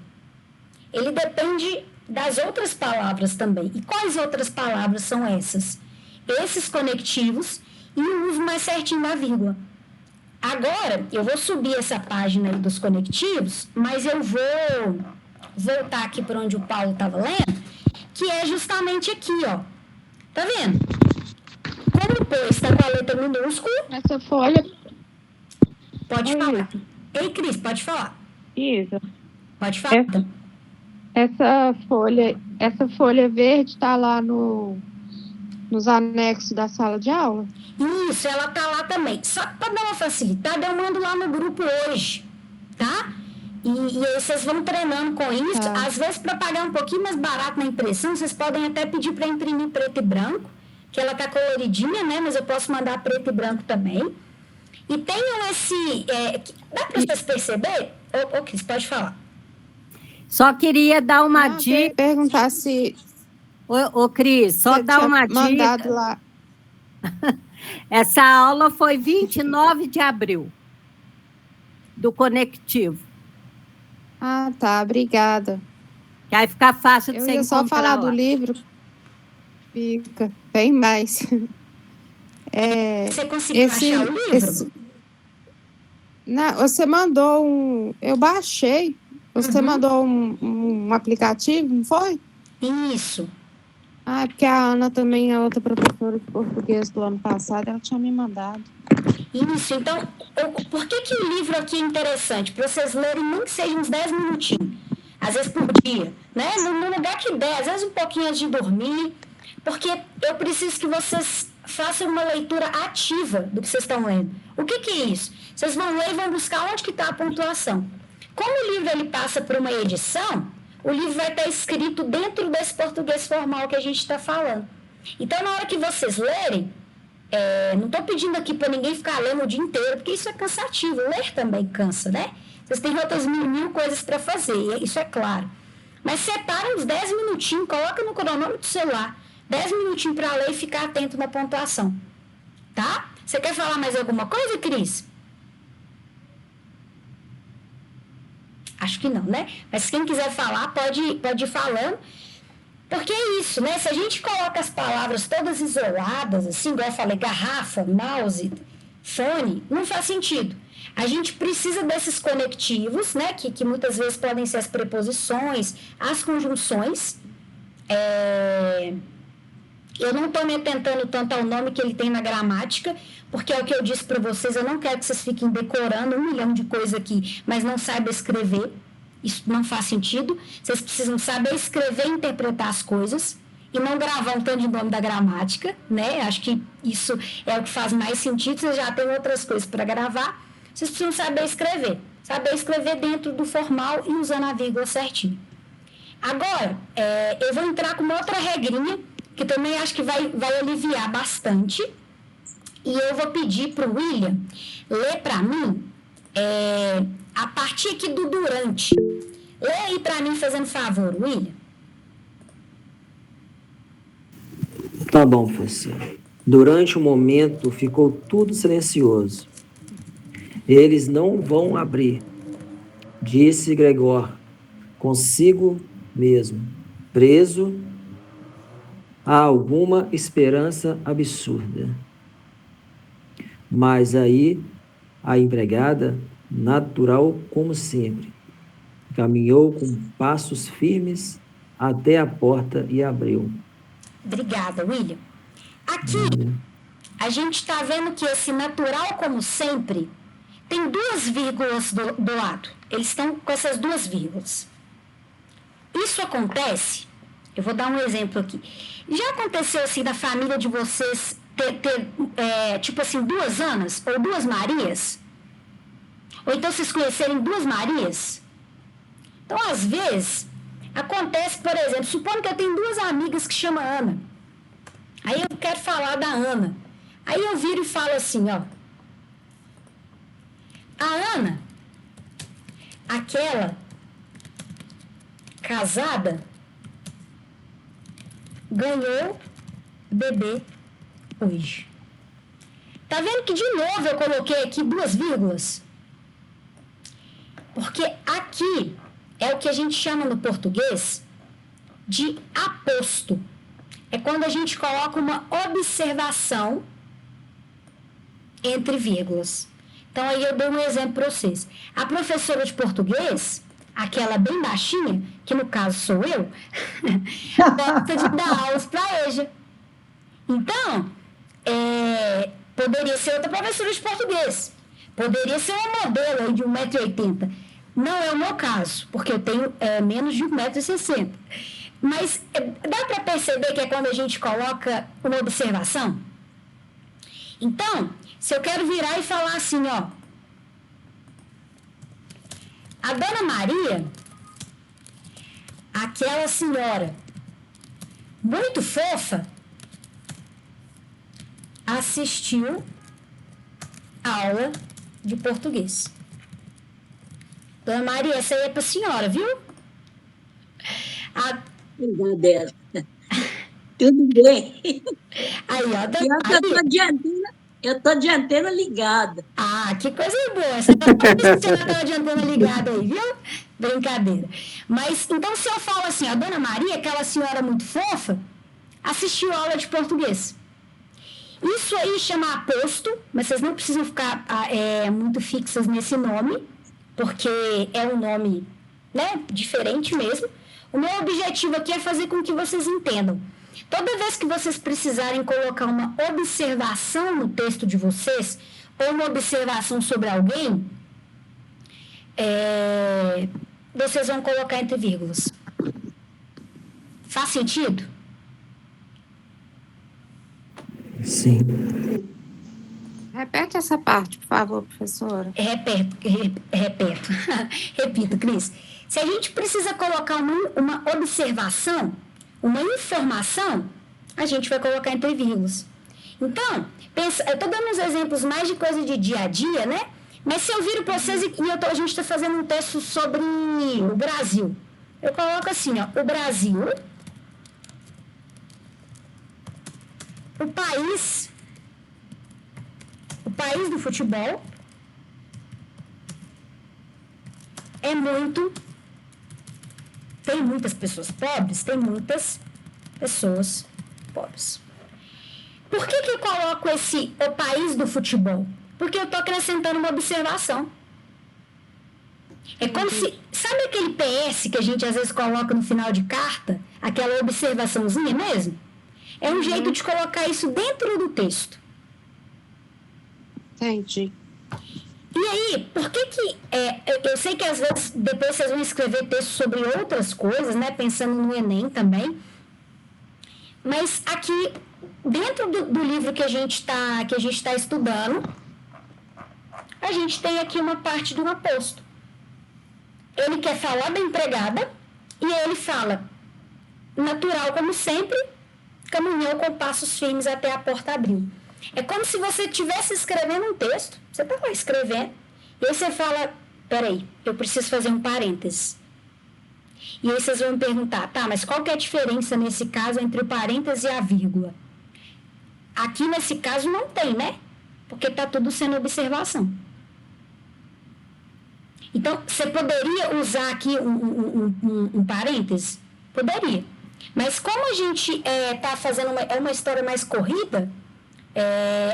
S1: ele depende das outras palavras também. E quais outras palavras são essas? Esses conectivos e o uso mais certinho da vírgula. Agora, eu vou subir essa página aí dos conectivos, mas eu vou voltar aqui para onde o Paulo estava lendo, que é justamente aqui, ó. Tá vendo? Como o P está com a letra minúscula...
S5: Essa folha...
S1: Pode falar. Ei, Cris, pode falar.
S5: Isso.
S1: Pode falar.
S5: Essa folha verde está lá nos anexos da sala de aula?
S1: Isso, ela tá lá também. Só que para dar uma facilitada, eu mando lá no grupo hoje, tá? E aí vocês vão treinando com isso.
S5: Tá.
S1: Às vezes, para pagar um pouquinho mais barato na impressão, vocês podem até pedir para imprimir preto e branco, que ela tá coloridinha, né? Mas eu posso mandar preto e branco também. E tenham esse... dá para vocês perceber? Ô, Cris, pode falar.
S8: Só queria dar uma dica.
S5: Perguntar se...
S8: Ô, Cris, só dar uma
S5: mandado
S8: dica.
S5: Lá.
S8: Essa aula foi 29 de abril, do Conectivo.
S5: Ah, tá, obrigada.
S8: Que aí fica fácil de
S5: Eu
S8: você
S5: ia
S8: encontrar
S5: só falar
S8: lá.
S5: do livro. Fica bem mais.
S1: Você conseguiu achar o livro?
S5: Não, você mandou um... Eu baixei. Você mandou um aplicativo, não foi?
S1: Isso.
S5: Ah, porque a Ana também é outra professora de português do ano passado, ela tinha me mandado.
S1: Isso, então, por que o livro aqui é interessante? Para vocês lerem, nem que seja uns 10 minutinhos, às vezes por dia, né? No lugar que der, às vezes um pouquinho antes de dormir, porque eu preciso que vocês façam uma leitura ativa do que vocês estão lendo. O que é isso? Vocês vão ler e vão buscar onde que está a pontuação. Como o livro ele passa por uma edição, o livro vai estar escrito dentro desse português formal que a gente está falando. Então, na hora que vocês lerem, não estou pedindo aqui para ninguém ficar lendo o dia inteiro, porque isso é cansativo. Ler também cansa, né? Vocês têm outras mil coisas para fazer, isso é claro. Mas separa uns 10 minutinhos, coloca no cronômetro do celular, 10 minutinhos para ler e ficar atento na pontuação. Tá? Você quer falar mais alguma coisa, Cris? Acho que não, né? Mas quem quiser falar, pode ir falando. Porque é isso, né? Se a gente coloca as palavras todas isoladas, assim, igual eu falei, garrafa, mouse, fone, não faz sentido. A gente precisa desses conectivos, né? Que muitas vezes podem ser as preposições, as conjunções. Eu não estou me atentando tanto ao nome que ele tem na gramática, porque é o que eu disse para vocês, eu não quero que vocês fiquem decorando 1 milhão de coisas aqui, mas não saibam escrever. Isso não faz sentido. Vocês precisam saber escrever e interpretar as coisas e não gravar um tanto de nome da gramática, né? Acho que isso é o que faz mais sentido. Vocês já têm outras coisas para gravar. Vocês precisam saber escrever dentro do formal e usando a vírgula certinho. Agora, eu vou entrar com uma outra regrinha que também acho que vai aliviar bastante. E eu vou pedir para o William ler para mim a partir aqui do durante. Lê aí para mim, fazendo favor, William.
S9: Tá bom, professor. Durante o momento ficou tudo silencioso. Eles não vão abrir, disse Gregor, consigo mesmo, preso a alguma esperança absurda. Mas aí a empregada, natural como sempre, caminhou com passos firmes até a porta e abriu.
S1: Obrigada, William. Aqui, a gente está vendo que esse natural como sempre tem 2 vírgulas do lado. Eles estão com essas 2 vírgulas. Isso acontece, Eu vou dar um exemplo aqui. Já aconteceu assim da família de vocês ter tipo assim, 2 Anas ou 2 Marias? Ou então vocês conhecerem 2 Marias? Então, às vezes, acontece, por exemplo, supondo que eu tenho 2 amigas que chamam Ana. Aí eu quero falar da Ana. Aí eu viro e falo assim, ó. A Ana, aquela casada, ganhou bebê hoje. Tá vendo que de novo eu coloquei aqui 2 vírgulas? Porque aqui é o que a gente chama no português de aposto. É quando a gente coloca uma observação entre vírgulas. Então, aí eu dou um exemplo para vocês. A professora de português, aquela bem baixinha, que no caso sou eu, gosta de dar aulas para EJA. Então, poderia ser outra professora de português. Poderia ser uma modelo aí de 1,80 m. Não é o meu caso, porque eu tenho menos de 1,60 m. Mas dá para perceber que é quando a gente coloca uma observação? Então, se eu quero virar e falar assim, ó. A Dona Maria, aquela senhora muito fofa, assistiu aula de português. Dona Maria, essa aí é para a senhora, viu?
S10: Dela. Tudo bem.
S1: Aí, ó, Dona
S10: Maria. Eu estou de antena ligada.
S1: Ah, que coisa boa. Essa estava de antena ligada aí, viu? Brincadeira. Mas, então, se eu falo assim, a Dona Maria, aquela senhora muito fofa, assistiu aula de português. Isso aí chama aposto, mas vocês não precisam ficar muito fixas nesse nome, porque é um nome, né, diferente mesmo. O meu objetivo aqui é fazer com que vocês entendam. Toda vez que vocês precisarem colocar uma observação no texto de vocês, ou uma observação sobre alguém, vocês vão colocar entre vírgulas. Faz sentido?
S9: Sim.
S5: Repete essa parte, por favor, professora.
S1: Repito, Cris. Se a gente precisa colocar uma observação, uma informação, a gente vai colocar entre vírgulas. Então, eu estou dando uns exemplos mais de coisa de dia a dia, né? Mas se eu viro para vocês a gente está fazendo um texto sobre o Brasil. Eu coloco assim, ó, o Brasil, o país do futebol tem muitas pessoas pobres, Por que eu coloco o país do futebol? Porque eu estou acrescentando uma observação. É como se... Sabe aquele PS que a gente às vezes coloca no final de carta? Aquela observaçãozinha mesmo? É um jeito de colocar isso dentro do texto.
S5: Entendi.
S1: E aí, por que eu sei que às vezes depois vocês vão escrever texto sobre outras coisas, né? Pensando no Enem também. Mas aqui, dentro do livro que a gente está estudando, a gente tem aqui uma parte do aposto. Ele quer falar da empregada e ele fala, natural como sempre, caminhou com passos firmes até a porta abriu. É como se você estivesse escrevendo um texto, você está lá escrevendo, e aí você fala, peraí, eu preciso fazer um parênteses. E aí vocês vão me perguntar, tá, mas qual que é a diferença nesse caso entre o parêntese e a vírgula? Aqui nesse caso não tem, né? Porque está tudo sendo observação. Então, você poderia usar aqui um parêntese? Poderia. Mas como a gente está fazendo uma história mais corrida,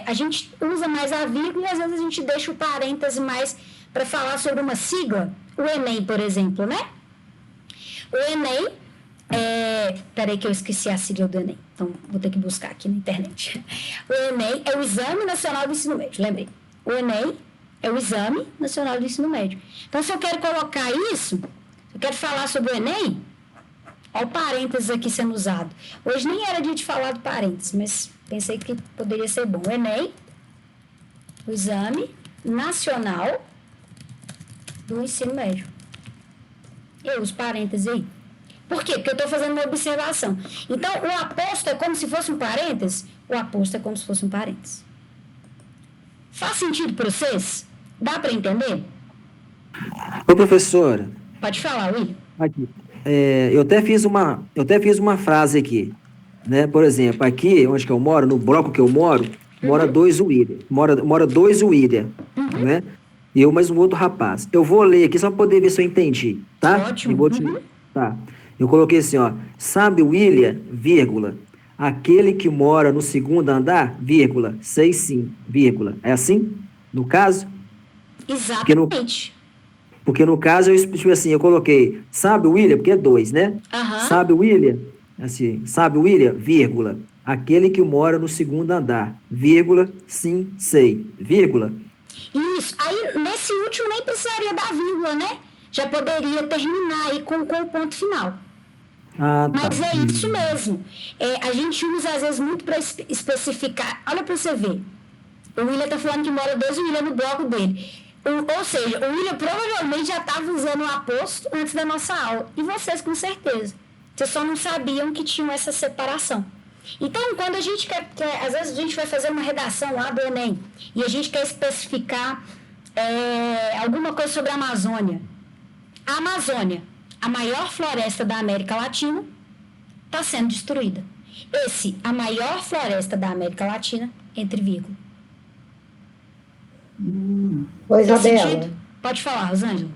S1: a gente usa mais a vírgula e às vezes a gente deixa o parêntese mais para falar sobre uma sigla. O Enem, por exemplo, né? O Enem, peraí que eu esqueci a sigla do Enem, então vou ter que buscar aqui na internet. O Enem é o Exame Nacional do Ensino Médio, lembrei. O Enem é o Exame Nacional do Ensino Médio. Então, se eu quero colocar isso, eu quero falar sobre o Enem, Olha o parênteses aqui sendo usado. Hoje nem era dia de falar do parênteses, mas pensei que poderia ser bom. O Enem, o Exame Nacional do Ensino Médio. Eu uso parênteses aí. Por quê? Porque eu estou fazendo uma observação. Então, o aposto é como se fosse um parênteses? O aposto é como se fosse um parênteses. Faz sentido para vocês? Dá para entender?
S9: Ô, professora.
S1: Pode falar, Will.
S9: Aqui. Eu até fiz uma frase aqui, né? Por exemplo, aqui onde que eu moro, no bloco que eu moro, mora dois William, mora dois William, né? E eu mais um outro rapaz. Eu vou ler aqui só para poder ver se eu entendi, tá?
S1: Ótimo.
S9: Tá. Eu coloquei assim, ó, sabe William, vírgula, aquele que mora no segundo andar, vírgula, sei sim, vírgula. É assim? No caso?
S1: Exatamente.
S9: Porque no caso, eu coloquei, sabe William, porque é dois, né? Sabe William, assim, sabe William, vírgula, aquele que mora no segundo andar, vírgula, sim, sei, vírgula.
S1: Isso. Aí, nesse último, nem precisaria da vírgula, né? Já poderia terminar aí com o ponto final.
S9: Ah, tá.
S1: Mas é isso mesmo. A gente usa, às vezes, muito para especificar. Olha para você ver. O William está falando que mora dois William no bloco dele. Ou seja, o William provavelmente já estava usando o aposto antes da nossa aula. E vocês, com certeza. Vocês só não sabiam que tinham essa separação. Então, quando a gente quer às vezes a gente vai fazer uma redação lá do Enem e a gente quer especificar alguma coisa sobre a Amazônia. A Amazônia, a maior floresta da América Latina, está sendo destruída. A maior floresta da América Latina, entre vírgula.
S8: Oi, Isabela.
S1: Pode falar, Rosângela.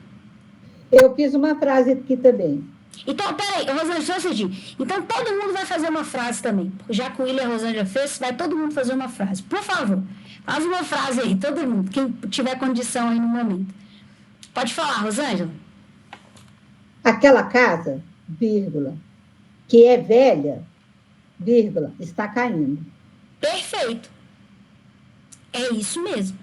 S8: Eu fiz uma frase aqui também.
S1: Então, peraí, Rosângela, só um segundinho. Então, todo mundo vai fazer uma frase também. Já que o William e a Rosângela fez, vai todo mundo fazer uma frase. Por favor, faz uma frase aí, todo mundo, quem tiver condição aí no momento. Pode falar, Rosângela.
S8: Aquela casa, vírgula, que é velha, vírgula, está caindo.
S1: Perfeito. É isso mesmo.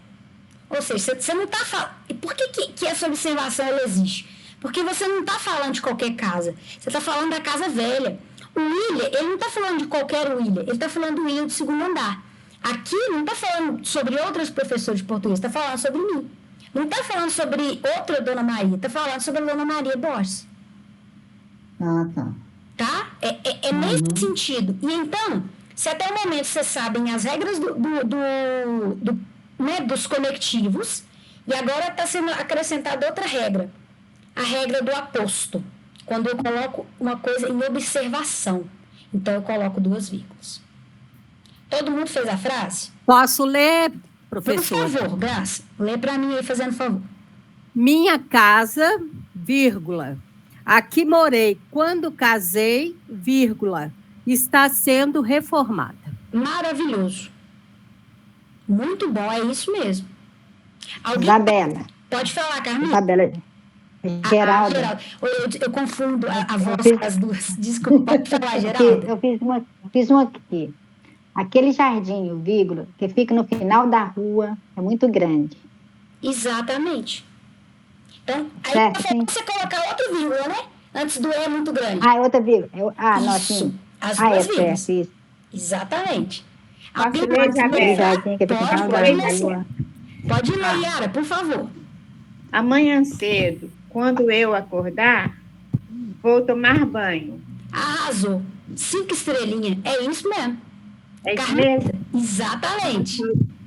S1: Ou seja, você não está falando... E por que essa observação ela existe? Porque você não está falando de qualquer casa. Você está falando da casa velha. O William, ele não está falando de qualquer William. Ele está falando do William do segundo andar. Aqui não está falando sobre outros professores de português. Está falando sobre mim. Não está falando sobre outra Dona Maria. Está falando sobre a Dona Maria Borges.
S8: Ah, tá.
S1: Tá? É nesse sentido. E então, se até o momento vocês sabem as regras dos conectivos, e agora está sendo acrescentada outra regra. A regra do aposto. Quando eu coloco uma coisa em observação. Então, eu coloco 2 vírgulas. Todo mundo fez a frase?
S10: Posso ler, professora?
S1: Por favor, Graça. Lê para mim aí, fazendo favor.
S10: Minha casa, vírgula. Aqui morei quando casei, vírgula. Está sendo reformada.
S1: Maravilhoso. Muito bom, é isso mesmo.
S11: Isabela.
S1: Pode falar, Carminha.
S11: Isabela. Geralda.
S1: Eu confundo a voz das duas. Desculpa, pode falar, Geralda.
S11: Eu fiz uma aqui. Aquele jardim, vírgula, que fica no final da rua, é muito grande.
S1: Exatamente. Então, aí você colocar outra vírgula, né? Antes do E é muito grande.
S11: Ah, outra vírgula. Não, assim.
S1: As duas vírgulas.
S11: Certo, isso.
S1: Exatamente.
S11: Posso ler, Isabela?
S1: Pode ler, Yara, por favor.
S12: Amanhã cedo, quando eu acordar, vou tomar banho.
S1: Arrasou. 5 estrelinhas. É isso mesmo.
S12: É isso mesmo?
S1: Exatamente.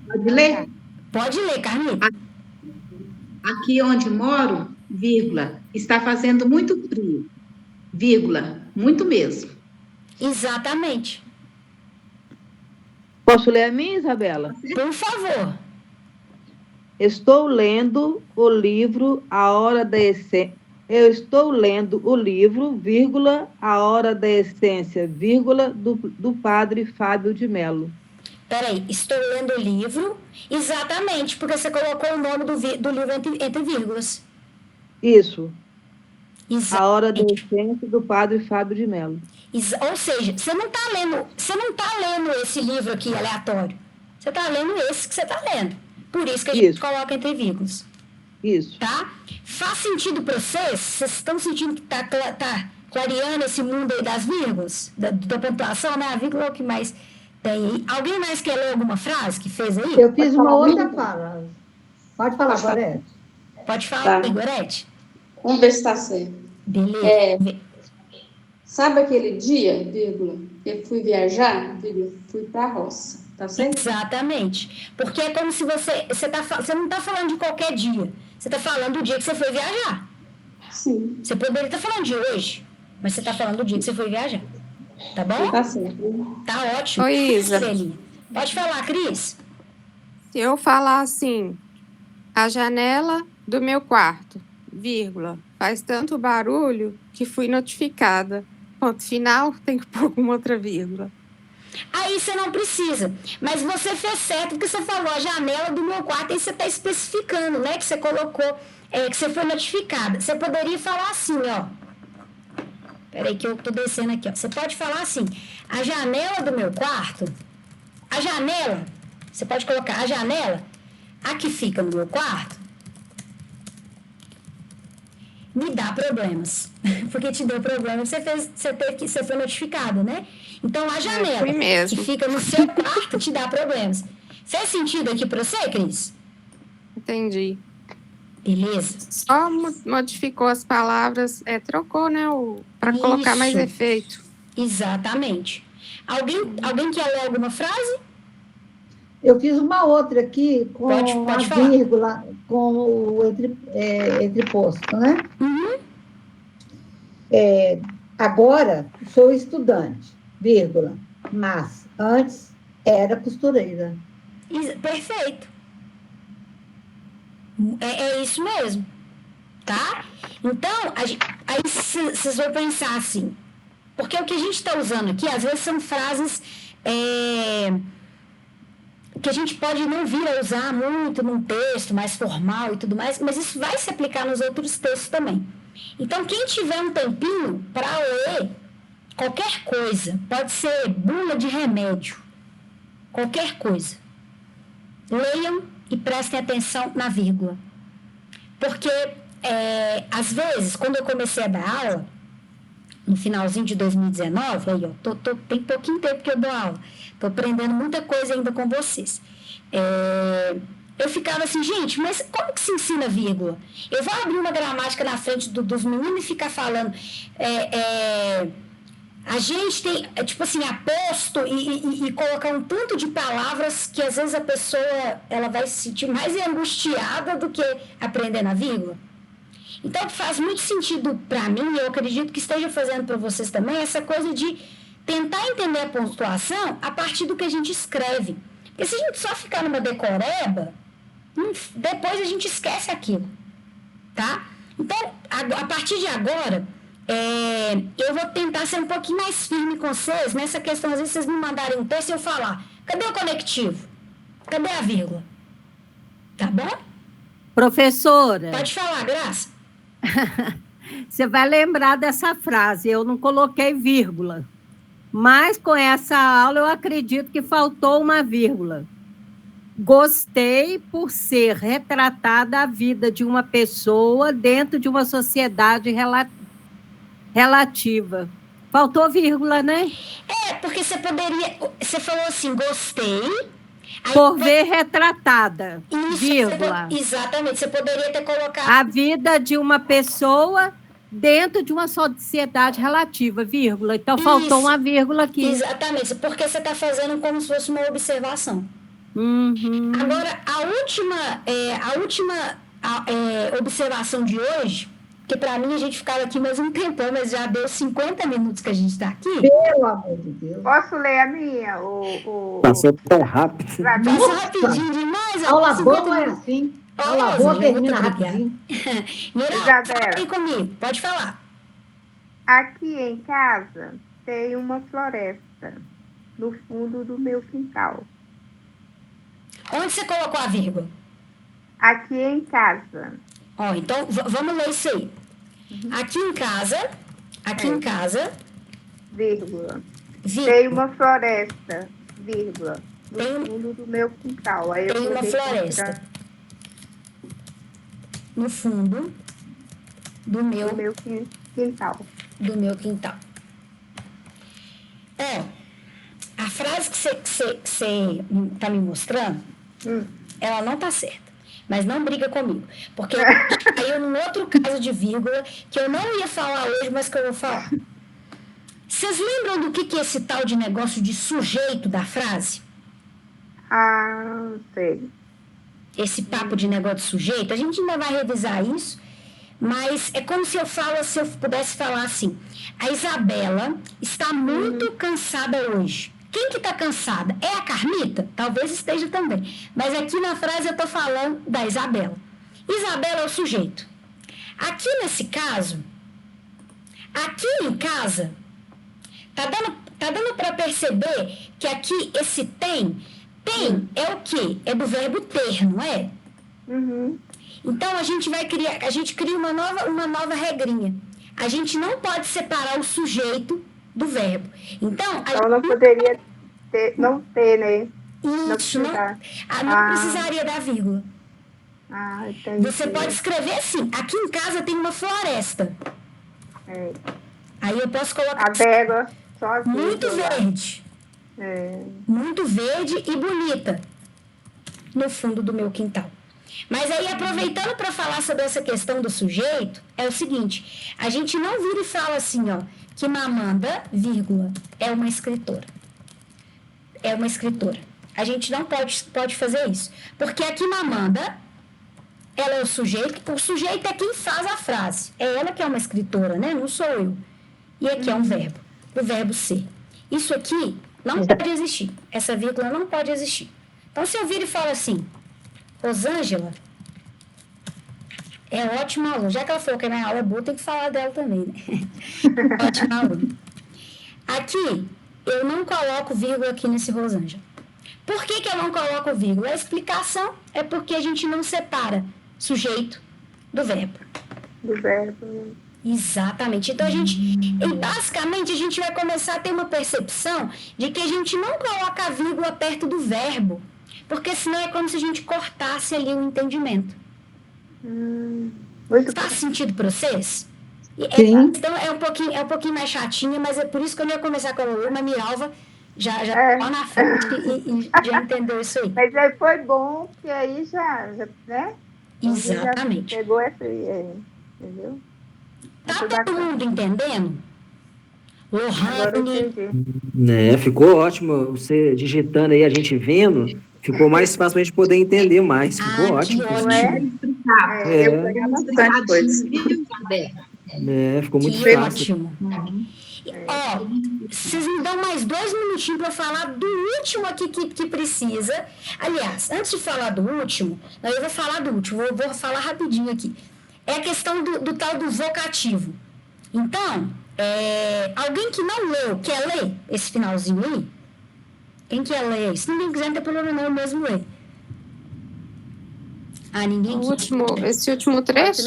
S2: Pode ler?
S1: Pode ler, Carmita.
S2: Aqui onde moro, vírgula, está fazendo muito frio. Vírgula, muito mesmo.
S1: Exatamente.
S13: Posso ler a minha, Isabela?
S1: Por favor.
S13: Estou lendo o livro A Hora da Essência. Eu estou lendo o livro, vírgula, A Hora da Essência, vírgula, do padre Fábio de Mello.
S1: Peraí, estou lendo o livro, exatamente, porque você colocou o nome do livro entre vírgulas.
S13: Isso.
S1: Exatamente.
S13: A Hora da Essência, do padre Fábio de Mello.
S1: Ou seja, você não está lendo esse livro aqui aleatório. Você está lendo esse que você está lendo. Por isso que a gente coloca entre vírgulas.
S13: Isso.
S1: Tá? Faz sentido para vocês? Vocês estão sentindo que tá clareando esse mundo aí das vírgulas, da pontuação, né? A vírgula é o que mais tem aí. Alguém mais quer ler alguma frase que fez aí?
S8: Eu fiz uma outra fala. Pode falar, Gorete.
S1: Pode falar,
S4: Tá.
S1: Gorete.
S4: Vamos ver se está certo.
S1: Beleza.
S4: Sabe aquele dia, vírgula, que eu fui viajar, vírgula, fui para a roça, tá certo?
S1: Exatamente. Porque é como se você não está falando de qualquer dia. Você está falando do dia que você foi viajar.
S4: Sim.
S1: Você poderia estar falando de hoje, mas você está falando do dia que você foi viajar. Tá bom?
S4: Tá certo.
S1: Tá ótimo.
S5: Oi, Isa.
S1: Celinha. Pode falar, Cris.
S5: Se eu falar assim, a janela do meu quarto, vírgula, faz tanto barulho que fui notificada. Ponto final, tem que pôr uma outra vírgula.
S1: Aí você não precisa. Mas você fez certo, porque você falou a janela do meu quarto, aí você está especificando, né? Que você colocou, que você foi notificada. Você poderia falar assim, ó. Peraí que eu tô descendo aqui, ó. Você pode falar assim, a janela do meu quarto, a janela, você pode colocar a janela, a que fica no meu quarto, me dá problemas. Porque te deu problema, você foi notificado, né? Então, a janela
S5: fui mesmo.
S1: que fica no seu quarto te dá problemas. Fez sentido aqui para você, Cris?
S5: Entendi.
S1: Beleza.
S5: Só modificou as palavras, trocou, né, para colocar mais
S1: Isso.
S5: efeito.
S1: Exatamente. Alguém quer ler alguma frase?
S8: Eu fiz uma outra aqui com
S1: Pode
S8: a
S1: falar.
S8: vírgula, com o entreposto, né?
S1: Uhum.
S8: Agora sou estudante, vírgula, mas antes era costureira.
S1: Perfeito. É isso mesmo. Tá? Então, aí vocês vão pensar assim, porque o que a gente está usando aqui, às vezes são frases que a gente pode não vir a usar muito num texto mais formal e tudo mais, mas isso vai se aplicar nos outros textos também. Então, quem tiver um tempinho para ler qualquer coisa, pode ser bula de remédio, qualquer coisa, leiam e prestem atenção na vírgula. Porque, às vezes, quando eu comecei a dar aula, no finalzinho de 2019, aí, ó, tem pouquinho tempo que eu dou aula, estou aprendendo muita coisa ainda com vocês. Eu ficava assim, gente, mas como que se ensina vírgula? Eu vou abrir uma gramática na frente dos meninos e ficar falando... a gente tem, tipo assim, aposto e colocar um tanto de palavras que às vezes a pessoa ela vai se sentir mais angustiada do que aprender na vírgula. Então, faz muito sentido para mim, e eu acredito que esteja fazendo para vocês também, essa coisa de tentar entender a pontuação a partir do que a gente escreve. Porque se a gente só ficar numa decoreba, depois a gente esquece aquilo, tá? Então, a partir de agora... eu vou tentar ser um pouquinho mais firme com vocês nessa questão. Às vezes vocês me mandarem um texto e eu falar, cadê o conectivo? Cadê a vírgula? Tá bom?
S10: Professora,
S1: Pode falar, Graça.
S10: você vai lembrar dessa frase, eu não coloquei vírgula, mas com essa aula eu acredito que faltou uma vírgula. Gostei por ser retratada a vida de uma pessoa dentro de uma sociedade relativa. Faltou vírgula, né?
S1: Porque você falou assim, gostei.
S10: Por ver retratada,
S1: Isso,
S10: vírgula.
S1: Exatamente, você poderia ter colocado...
S10: A vida de uma pessoa dentro de uma sociedade relativa, vírgula. Então, faltou uma vírgula aqui.
S1: Exatamente, porque você está fazendo como se fosse uma observação.
S10: Uhum.
S1: Agora, a última observação de hoje, que para mim a gente ficava aqui mais um tempão, mas já deu 50 minutos que a gente está aqui.
S8: Pelo amor de Deus.
S12: Posso ler a minha?
S9: Passou tão rápido.
S1: Passou rapidinho demais.
S8: Aula boa é assim. Aula boa termina rapidinho.
S1: Isabela, fala aí comigo, pode falar.
S12: Aqui em casa tem uma floresta no fundo do meu quintal.
S1: Onde você colocou a vírgula?
S12: Aqui em casa.
S1: Então, vamos ler isso aí. Aqui em casa,
S12: vírgula. Tem uma floresta, vírgula, no fundo do meu quintal. Aí
S1: tem uma floresta no fundo do meu
S12: quintal.
S1: do meu quintal. A frase que você está me mostrando, ela não está certa. Mas não briga comigo. Porque caiu num outro caso de vírgula que eu não ia falar hoje, mas que eu vou falar. Vocês lembram do que é esse tal de negócio de sujeito da frase?
S12: Ah, sei.
S1: Esse papo de negócio de sujeito, a gente ainda vai revisar isso, mas é como se eu pudesse falar assim, a Isabela está muito cansada hoje. Quem que está cansada? É a Carmita? Talvez esteja também. Mas aqui na frase eu estou falando da Isabela. Isabela é o sujeito. Aqui nesse caso, aqui em casa, tá dando para perceber que aqui esse tem é o quê? É do verbo ter, não é? Então a gente cria uma nova regrinha. A gente não pode separar o sujeito do verbo. Então
S12: não poderia não ter, né?
S1: Isso, não precisaria da vírgula.
S12: Entendi.
S1: Você pode escrever assim, aqui em casa tem uma floresta. Aí eu posso colocar...
S12: Adega, só
S1: muito verde. Muito verde e bonita no fundo do meu quintal. Mas aí, aproveitando para falar sobre essa questão do sujeito, é o seguinte, a gente não vira e fala assim, que Mamanda, vírgula, é uma escritora. É uma escritora. A gente não pode fazer isso. Porque aqui Mamanda, ela é o sujeito é quem faz a frase. É ela que é uma escritora, né? Não sou eu. E aqui é um verbo, o verbo ser. Isso aqui não pode existir. Essa vírgula não pode existir. Então, se eu vir e falo assim, Rosângela é ótima aluna. Já que ela falou que a minha aula é boa, tem que falar dela também, né? Ótima aluna. Aqui, eu não coloco vírgula aqui nesse Rosângela. Por que eu não coloco vírgula? A explicação é porque a gente não separa sujeito do verbo.
S12: Do verbo.
S1: Exatamente. Então, basicamente, a gente vai começar a ter uma percepção de que a gente não coloca a vírgula perto do verbo, porque senão é como se a gente cortasse ali o entendimento. Faz sentido para vocês?
S8: Sim.
S1: Então, é um pouquinho mais chatinha, mas é por isso que eu não ia começar com a Lulu, mas Miralva já lá na frente e já entendeu isso aí.
S12: Mas aí foi bom, que aí já né?
S1: Exatamente.
S12: Já pegou essa aí, entendeu?
S1: Tá todo mundo entendendo?
S9: Né, ficou ótimo. Você digitando aí, a gente vendo, ficou mais fácil pra gente poder entender mais. Ficou ótimo. Ficou muito fácil.
S1: Vocês me dão mais 2 minutinhos para falar do último aqui que precisa. Aliás, antes de falar do último, eu vou falar do último, vou falar rapidinho aqui. É a questão do tal do vocativo. Então, alguém que não leu, quer ler esse finalzinho aí? Quem quer ler? Se ninguém quiser, não tem problema não, eu mesmo ler. Ninguém quer.
S5: Esse último trecho?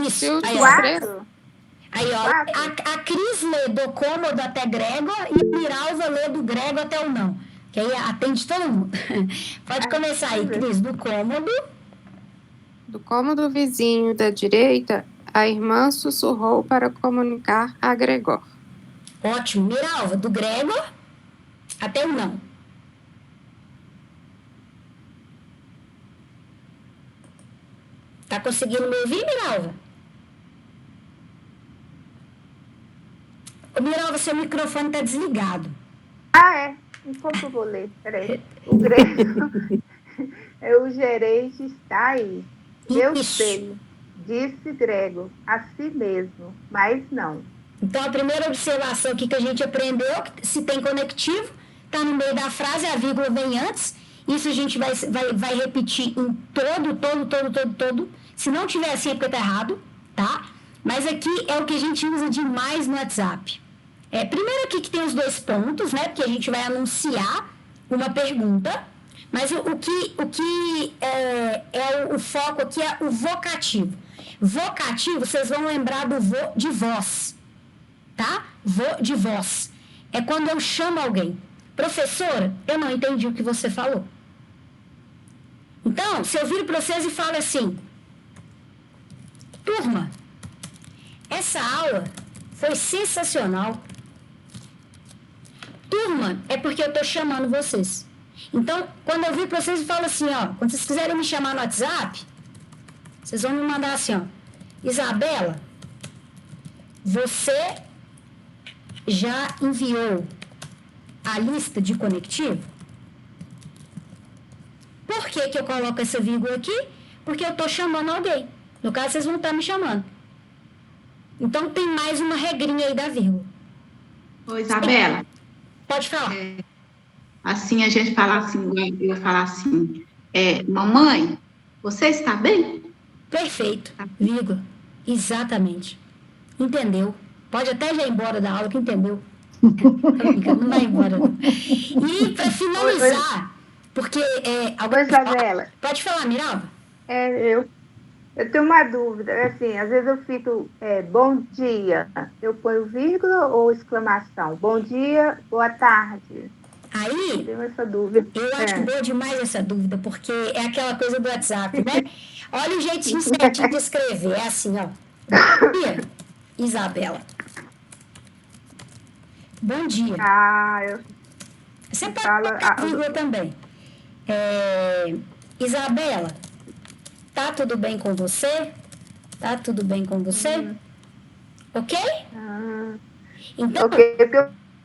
S1: Esse
S5: último trecho.
S1: Aí, ó, a Cris lê do cômodo até grego e a Miralva lê do grego até o não. Que aí atende todo mundo. Pode começar aí, Cris, do cômodo.
S5: Do cômodo vizinho da direita, a irmã sussurrou para comunicar a Gregor.
S1: Ótimo. Miralva, do grego até o não. Tá conseguindo me ouvir, Miralva? Miralva, seu microfone está desligado.
S12: Como que eu vou ler? Peraí. O grego. O gerente está aí. Eu sei, disse grego, a si mesmo, mas não.
S1: Então, a primeira observação aqui que a gente aprendeu, se tem conectivo, está no meio da frase, a vírgula vem antes. Isso a gente vai repetir em todo. Se não tiver assim, é porque está errado, tá? Mas aqui é o que a gente usa demais no WhatsApp. Primeiro aqui que tem os 2 pontos, né? Porque a gente vai anunciar uma pergunta. Mas o que é o foco aqui é o vocativo. Vocativo, vocês vão lembrar do vô de voz, tá? Vô de voz. É quando eu chamo alguém. Professora, eu não entendi o que você falou. Então, se eu viro para vocês e falo assim, turma, essa aula Foi sensacional. Turma, é porque eu tô chamando vocês. Então, quando eu vir para vocês, eu falo assim, ó, quando vocês quiserem me chamar no WhatsApp, vocês vão me mandar assim, ó, Isabela, você já enviou a lista de conectivo? Por que que eu coloco essa vírgula aqui? Porque eu estou chamando alguém. No caso, vocês vão estar me chamando. Então, tem mais uma regrinha aí da vírgula.
S2: Ô, Isabela.
S1: Pode falar.
S2: Assim, a gente fala assim, eu ia falar assim, mamãe, você está bem?
S1: Perfeito, vírgula. Exatamente. Entendeu? Pode até já ir embora da aula que entendeu. Não vai embora, não. E para finalizar, porque...
S12: Isabela.
S1: Pode falar, Miralva.
S12: Eu tenho uma dúvida. Assim, às vezes eu fico, bom dia, eu ponho vírgula ou exclamação? Bom dia, boa tarde.
S1: Aí,
S12: eu tenho essa dúvida.
S1: Eu acho boa demais essa dúvida, porque é aquela coisa do WhatsApp, né? Olha o jeitinho certinho de escrever. É assim, ó. Bom dia, Isabela. Bom dia. Você pode colocar vírgula também. Isabela, tá tudo bem com você? Tá tudo bem com você? Ok? Então...
S12: Ok,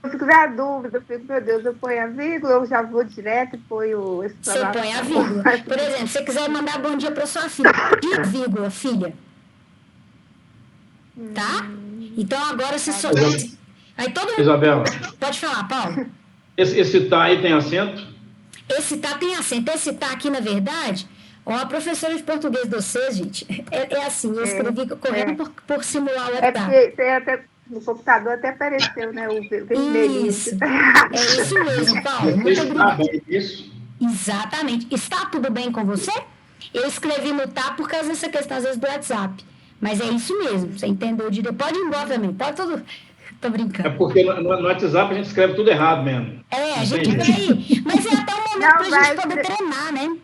S12: eu fico na dúvida, eu fico, meu Deus, eu ponho a vírgula, eu já vou direto e ponho o exclamação.
S1: Você põe a vírgula. Por exemplo, se você quiser mandar bom dia para sua filha, dia, vírgula, filha. Tá? Então agora você só... Aí todo mundo...
S6: Isabela.
S1: Pode falar, Paulo.
S6: Esse tá aí tem acento?
S1: Esse tá tem acento. Esse tá aqui, na verdade, a professora de português de vocês, gente, é assim, eu escrevi correndo por simular o WhatsApp.
S12: É porque até... No computador até apareceu, né? O vermelho.
S1: Isso. É isso mesmo, Paulo. Muito obrigada.
S6: Isso.
S1: Exatamente. Está tudo bem com você? Eu escrevi no tá por causa dessa questão, às vezes, do WhatsApp. Mas é isso mesmo. Você entendeu? Pode ir embora também. Pode tudo. Tô brincando.
S6: É porque no WhatsApp a gente escreve tudo errado mesmo.
S1: A gente vai. Mas é até um momento para a gente poder treinar, né?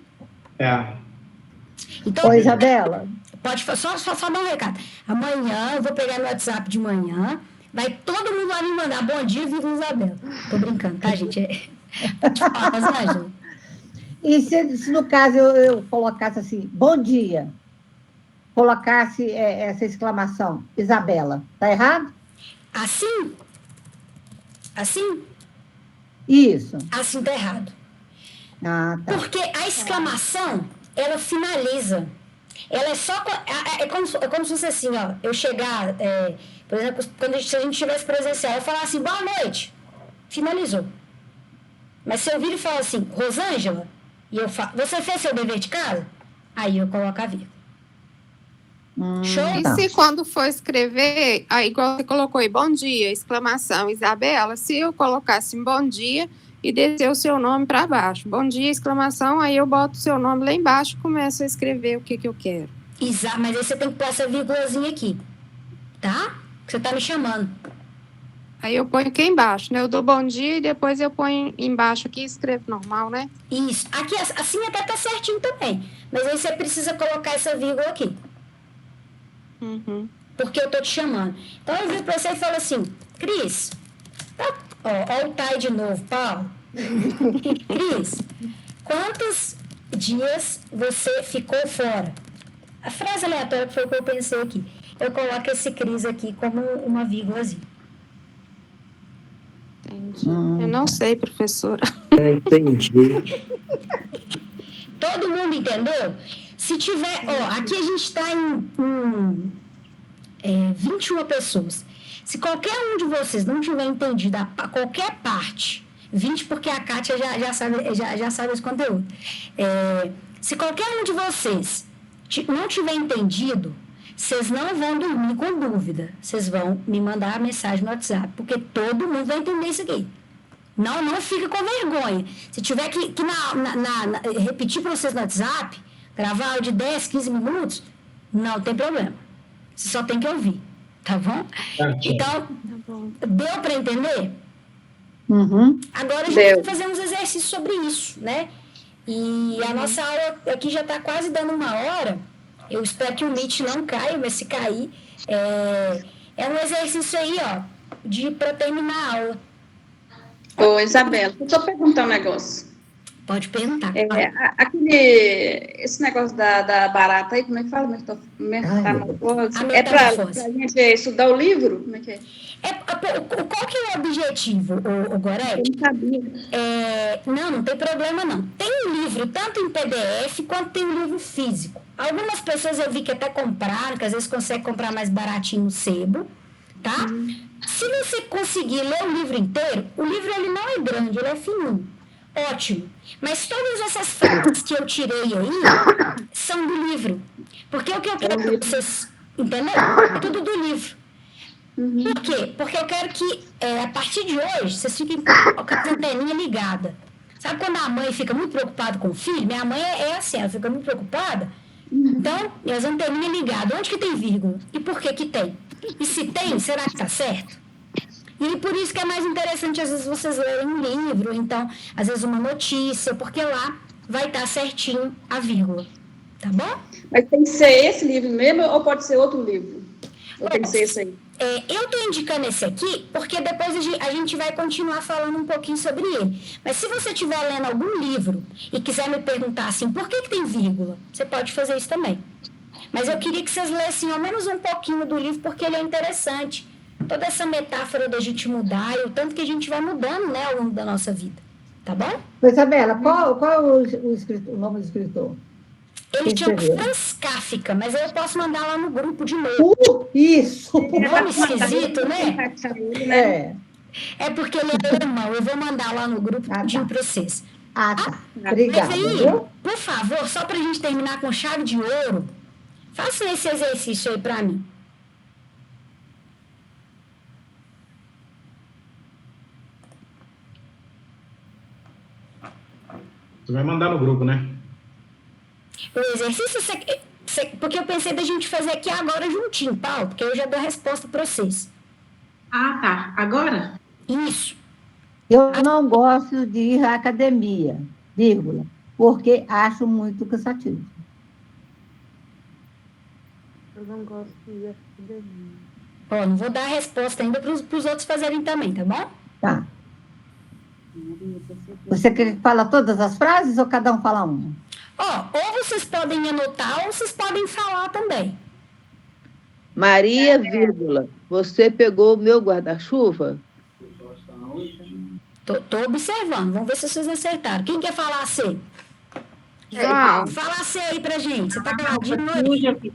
S1: Então,
S8: Oi, Isabela.
S1: Pode só dar um recado. Amanhã, eu vou pegar no WhatsApp de manhã, vai todo mundo lá me mandar bom dia, vírgula, Isabela. Tô brincando, tá, gente? Pode falar, Rosângela.
S8: E se no caso eu colocasse assim, bom dia, colocasse essa exclamação, Isabela, tá errado?
S1: Assim? Assim?
S8: Isso.
S1: Assim tá errado.
S8: Tá.
S1: Porque a exclamação, ela finaliza. Ela é só... É como se fosse assim, ó. Eu chegar... por exemplo, se a gente tivesse presencial, eu falar assim, boa noite. Finalizou. Mas se eu vir e falar assim, Rosângela, e eu falo, você fez seu dever de casa? Aí eu coloco a vírgula. Show?
S5: E se quando for escrever, igual você colocou aí, bom dia, exclamação, Isabela, se eu colocasse bom dia e descer o seu nome para baixo, bom dia, exclamação, aí eu boto o seu nome lá embaixo e começo a escrever o que eu quero.
S1: Exato, mas aí você tem que pôr essa vírgulazinha aqui, tá? Que você tá me chamando.
S5: Aí eu ponho aqui embaixo, né? Eu dou bom dia e depois eu ponho embaixo aqui e escrevo normal, né?
S1: Isso. Aqui, assim até tá certinho também. Mas aí você precisa colocar essa vírgula aqui. Porque eu tô te chamando. Então eu viro pra você e falo assim, Cris, tá? Ó o Thay de novo, Paulo. Cris, quantos dias você ficou fora? A frase aleatória que foi o que eu pensei aqui. Eu coloco esse Cris aqui como uma vírgulazinha.
S5: Entendi. Eu não sei, professora.
S9: Entendi.
S1: Todo mundo entendeu? Se tiver... aqui a gente está em 21 pessoas. Se qualquer um de vocês não tiver entendido qualquer parte, 20 porque a Kátia já sabe esse conteúdo. Se qualquer um de vocês não tiver entendido, vocês não vão dormir com dúvida. Vocês vão me mandar a mensagem no WhatsApp, porque todo mundo vai entender isso aqui. Não fica com vergonha. Se tiver que repetir para vocês no WhatsApp, gravar áudio de 10, 15 minutos, não tem problema. Você só tem que ouvir, tá bom? Então, deu para entender? Agora a gente vai fazer uns exercícios sobre isso, né? E a nossa aula aqui já está quase dando 1 hora. Eu espero que o Meet não caia, mas se cair, É um exercício aí, ó, para terminar a aula.
S4: Ô, Isabela, deixa eu perguntar um negócio.
S1: Pode perguntar.
S4: Esse negócio da barata aí, como é que fala? Metamorfose? É para a gente estudar o livro? Como é que é?
S1: Qual que é o objetivo, o Gorete?
S4: Eu não sabia.
S1: Não tem problema não. Tem um livro tanto em PDF quanto tem um livro físico. Algumas pessoas eu vi que até compraram, que às vezes consegue comprar mais baratinho no sebo, tá? Se você conseguir ler o livro inteiro, o livro ele não é grande, ele é fininho. Ótimo. Mas todas essas frases que eu tirei aí são do livro. Porque o que eu quero que vocês... Entendeu? É tudo do livro. Por quê? Porque eu quero que, a partir de hoje, vocês fiquem com a anteninha ligada. Sabe quando a mãe fica muito preocupada com o filho? Minha mãe é assim, ela fica muito preocupada. Então, as anteninhas ligadas. Onde que tem vírgula? E por que que tem? E se tem, será que está certo? E por isso que é mais interessante, às vezes, vocês lerem um livro, então, às vezes, uma notícia, porque lá vai estar certinho a vírgula. Tá bom?
S4: Mas tem que ser esse livro mesmo ou pode ser outro livro? Ou tem que ser esse aí?
S1: Eu estou indicando esse aqui porque depois a gente vai continuar falando um pouquinho sobre ele. Mas se você estiver lendo algum livro e quiser me perguntar assim, por que tem vírgula? Você pode fazer isso também. Mas eu queria que vocês lessem ao menos um pouquinho do livro porque ele é interessante. Toda essa metáfora da gente mudar e o tanto que a gente vai mudando, né, ao longo da nossa vida. Tá bom?
S8: Isabela, qual é o nome do escritor?
S1: Ele chama Franz Kafka, mas eu posso mandar lá no grupo de novo.
S8: Isso!
S1: Nome esquisito, né? É porque ele é alemão. Eu vou mandar lá no grupo para vocês.
S8: Tá. Obrigada.
S1: Mas aí, por favor, só para a gente terminar com chave de ouro, faça esse exercício aí para mim.
S6: Você vai mandar no grupo, né?
S1: O exercício, porque eu pensei da gente fazer aqui agora juntinho, Paulo, porque eu já dou a resposta para vocês.
S2: Ah, tá. Agora?
S1: Isso.
S8: Eu não gosto de ir à academia, vírgula, porque acho muito cansativo.
S12: Eu não gosto de ir à academia.
S1: Ó, não vou dar a resposta ainda para os outros fazerem também, tá bom?
S8: Tá. Você quer que fala todas as frases ou cada um fala uma?
S1: Ou vocês podem anotar ou vocês podem falar também.
S13: Maria, vírgula, você pegou o meu guarda-chuva?
S1: Tô observando, vamos ver se vocês acertaram. Quem quer falar C?
S5: João.
S1: Fala C aí pra gente. Você tá caladinho hoje?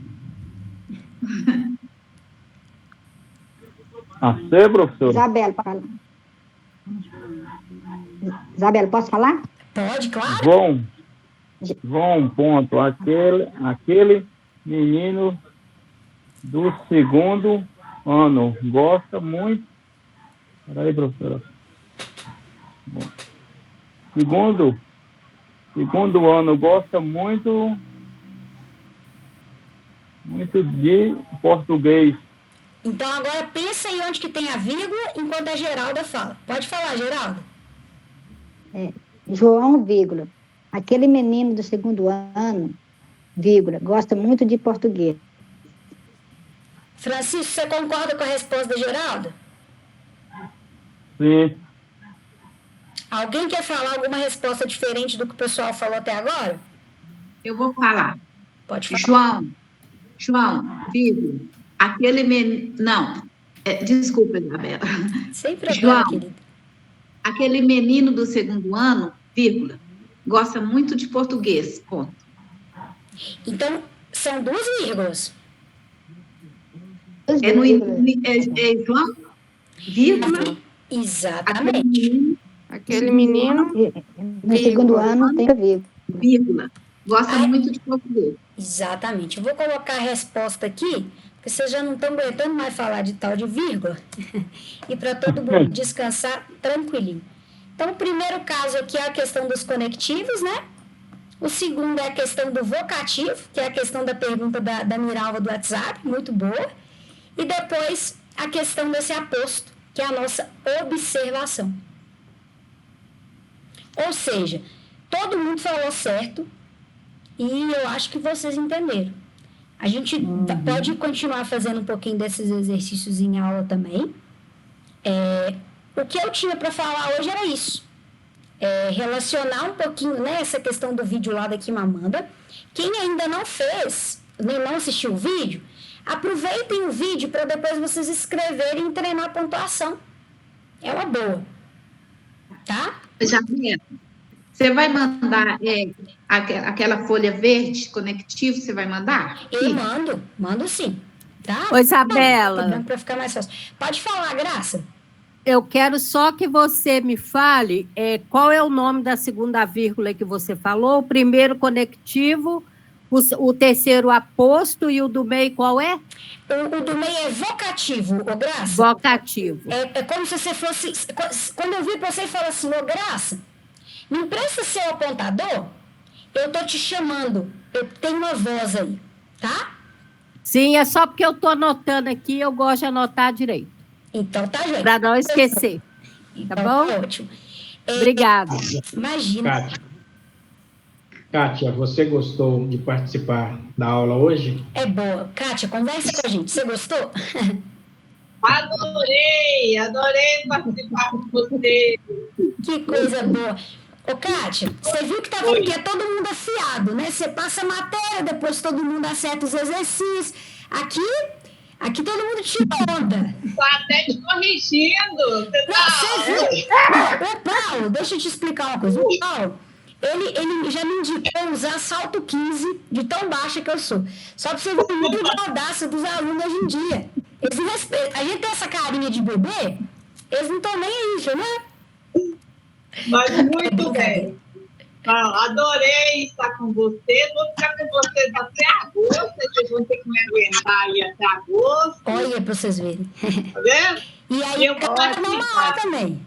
S14: C, professor?
S11: Isabela, fala. Isabela, posso falar?
S1: Pode, claro.
S14: João, ponto. Aquele menino do segundo ano gosta muito. Peraí, professora. Bom. Segundo ano gosta muito de português.
S1: Então agora pensa aí onde que tem a vírgula enquanto a Geralda fala. Pode falar, Geralda.
S11: João, vírgula. Aquele menino do segundo ano, vírgula, gosta muito de português.
S1: Francisco, você concorda com a resposta da Geralda?
S14: Sim.
S1: Alguém quer falar alguma resposta diferente do que o pessoal falou até agora?
S2: Eu vou falar.
S1: Pode falar.
S2: João, vírgula. Aquele menino... Não. Desculpa, Isabela.
S1: Sem problema,
S2: João,
S1: querido.
S2: Aquele menino do segundo ano, vírgula, gosta muito de português, ponto.
S1: Então, são duas vírgulas.
S2: João, vírgula.
S1: Exatamente.
S5: Aquele menino...
S11: No segundo ano tem
S2: vírgula. Gosta muito de português.
S1: Exatamente. Eu vou colocar a resposta aqui, porque vocês já não estão aguentando mais falar de tal de vírgula. E para todo mundo descansar tranquilinho. Então, o primeiro caso aqui é a questão dos conectivos, né? O segundo é a questão do vocativo, que é a questão da pergunta da Miralva do WhatsApp, muito boa. E depois, a questão desse aposto, que é a nossa observação. Ou seja, todo mundo falou certo, e eu acho que vocês entenderam. A gente pode continuar fazendo um pouquinho desses exercícios em aula também. O que eu tinha para falar hoje era isso. Relacionar um pouquinho, né, essa questão do vídeo lá da Kimamanda. Quem ainda não fez, nem não assistiu o vídeo, aproveitem o vídeo para depois vocês escreverem e treinar a pontuação. É uma boa. Tá?
S2: Janela, você vai mandar aquela folha verde conectivo, você vai mandar?
S1: Eu mando sim. Tá?
S10: Ô, Isabela.
S1: Para ficar mais fácil. Pode falar, Graça.
S10: Eu quero só que você me fale qual é o nome da segunda vírgula que você falou, o primeiro conectivo, o terceiro aposto e o do meio qual é?
S1: O do meio é vocativo, ô Graça.
S10: Vocativo.
S1: É como se você fosse... Quando eu vi você e falei assim, ô Graça, me empresta seu apontador, eu tô te chamando, eu tenho uma voz aí, tá?
S10: Sim, é só porque eu tô anotando aqui, eu gosto de anotar direito.
S1: Então tá, gente.
S10: Para não esquecer.
S1: Então,
S10: tá bom?
S1: Ótimo.
S10: Obrigada.
S1: Imagina.
S6: Kátia, você gostou de participar da aula hoje?
S1: É boa. Kátia, conversa com a gente. Você gostou?
S15: Adorei participar com você.
S1: Que coisa boa. Ô, Kátia, você viu que tá vendo que é todo mundo afiado, né? Você passa a matéria, depois todo mundo acerta os exercícios. Aqui todo mundo tira onda.
S15: Tá até te corrigindo.
S1: Você viu? O Paulo, deixa eu te explicar uma coisa. O Paulo, ele já me indicou usar salto 15 de tão baixa que eu sou. Só pra você ver o nível de audácia dos alunos hoje em dia. Eles não respeitam. A gente tem essa carinha de bebê, eles não estão nem aí, né?
S15: Mas muito bem. Adorei estar com vocês. Vou ficar com vocês até agosto. Vocês vão ter que me aguentar aí até agosto.
S1: Olha, para vocês verem.
S15: Tá vendo?
S1: E aí, eu vou participar também.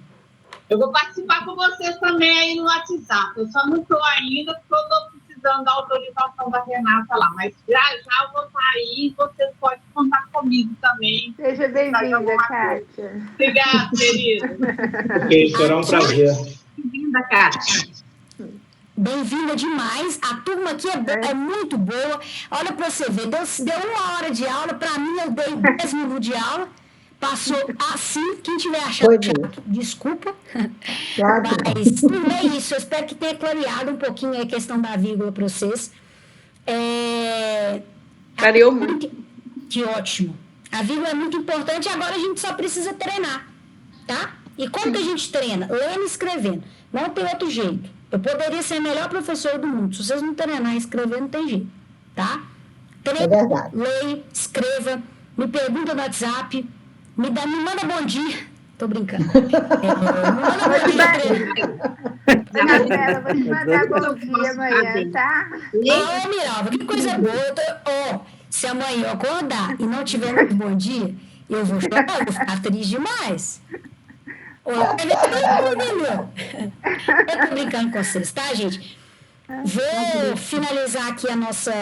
S15: Eu vou participar com vocês também aí no WhatsApp. Eu só não estou ainda, porque eu estou precisando da autorização da Renata lá. Mas já eu vou estar aí e vocês podem contar comigo também.
S12: Seja bem-vinda, Kátia.
S15: Obrigada, querida.
S6: Ok, será um prazer.
S2: Bem-vinda, Kátia.
S1: Bem-vinda demais. A turma aqui é muito boa. Olha para você ver, deu 1 hora de aula. Para mim, eu dei 10 minutos de aula. Passou assim. Quem tiver achando chato, desculpa. Mas não é isso. Eu espero que tenha clareado um pouquinho a questão da vírgula para vocês.
S4: Clareou muito.
S1: Que ótimo. A vírgula é muito importante e agora a gente só precisa treinar. Tá? E como que a gente treina? Lendo e escrevendo. Não tem outro jeito. Eu poderia ser o melhor professor do mundo. Se vocês não treinar e escrever, não tem jeito. Tá? Treine, leia, escreva, me pergunta no WhatsApp, me manda bom dia. Tô brincando. Me manda bom dia.
S12: Isabela, vou te mandar bom dia amanhã, tá?
S1: Ô, Miralva, que coisa boa. Se amanhã eu acordar e não tiver muito bom dia, eu vou chorar, vou ficar triste demais. Eu tô brincando com vocês, tá, gente? Vou finalizar aqui a nossa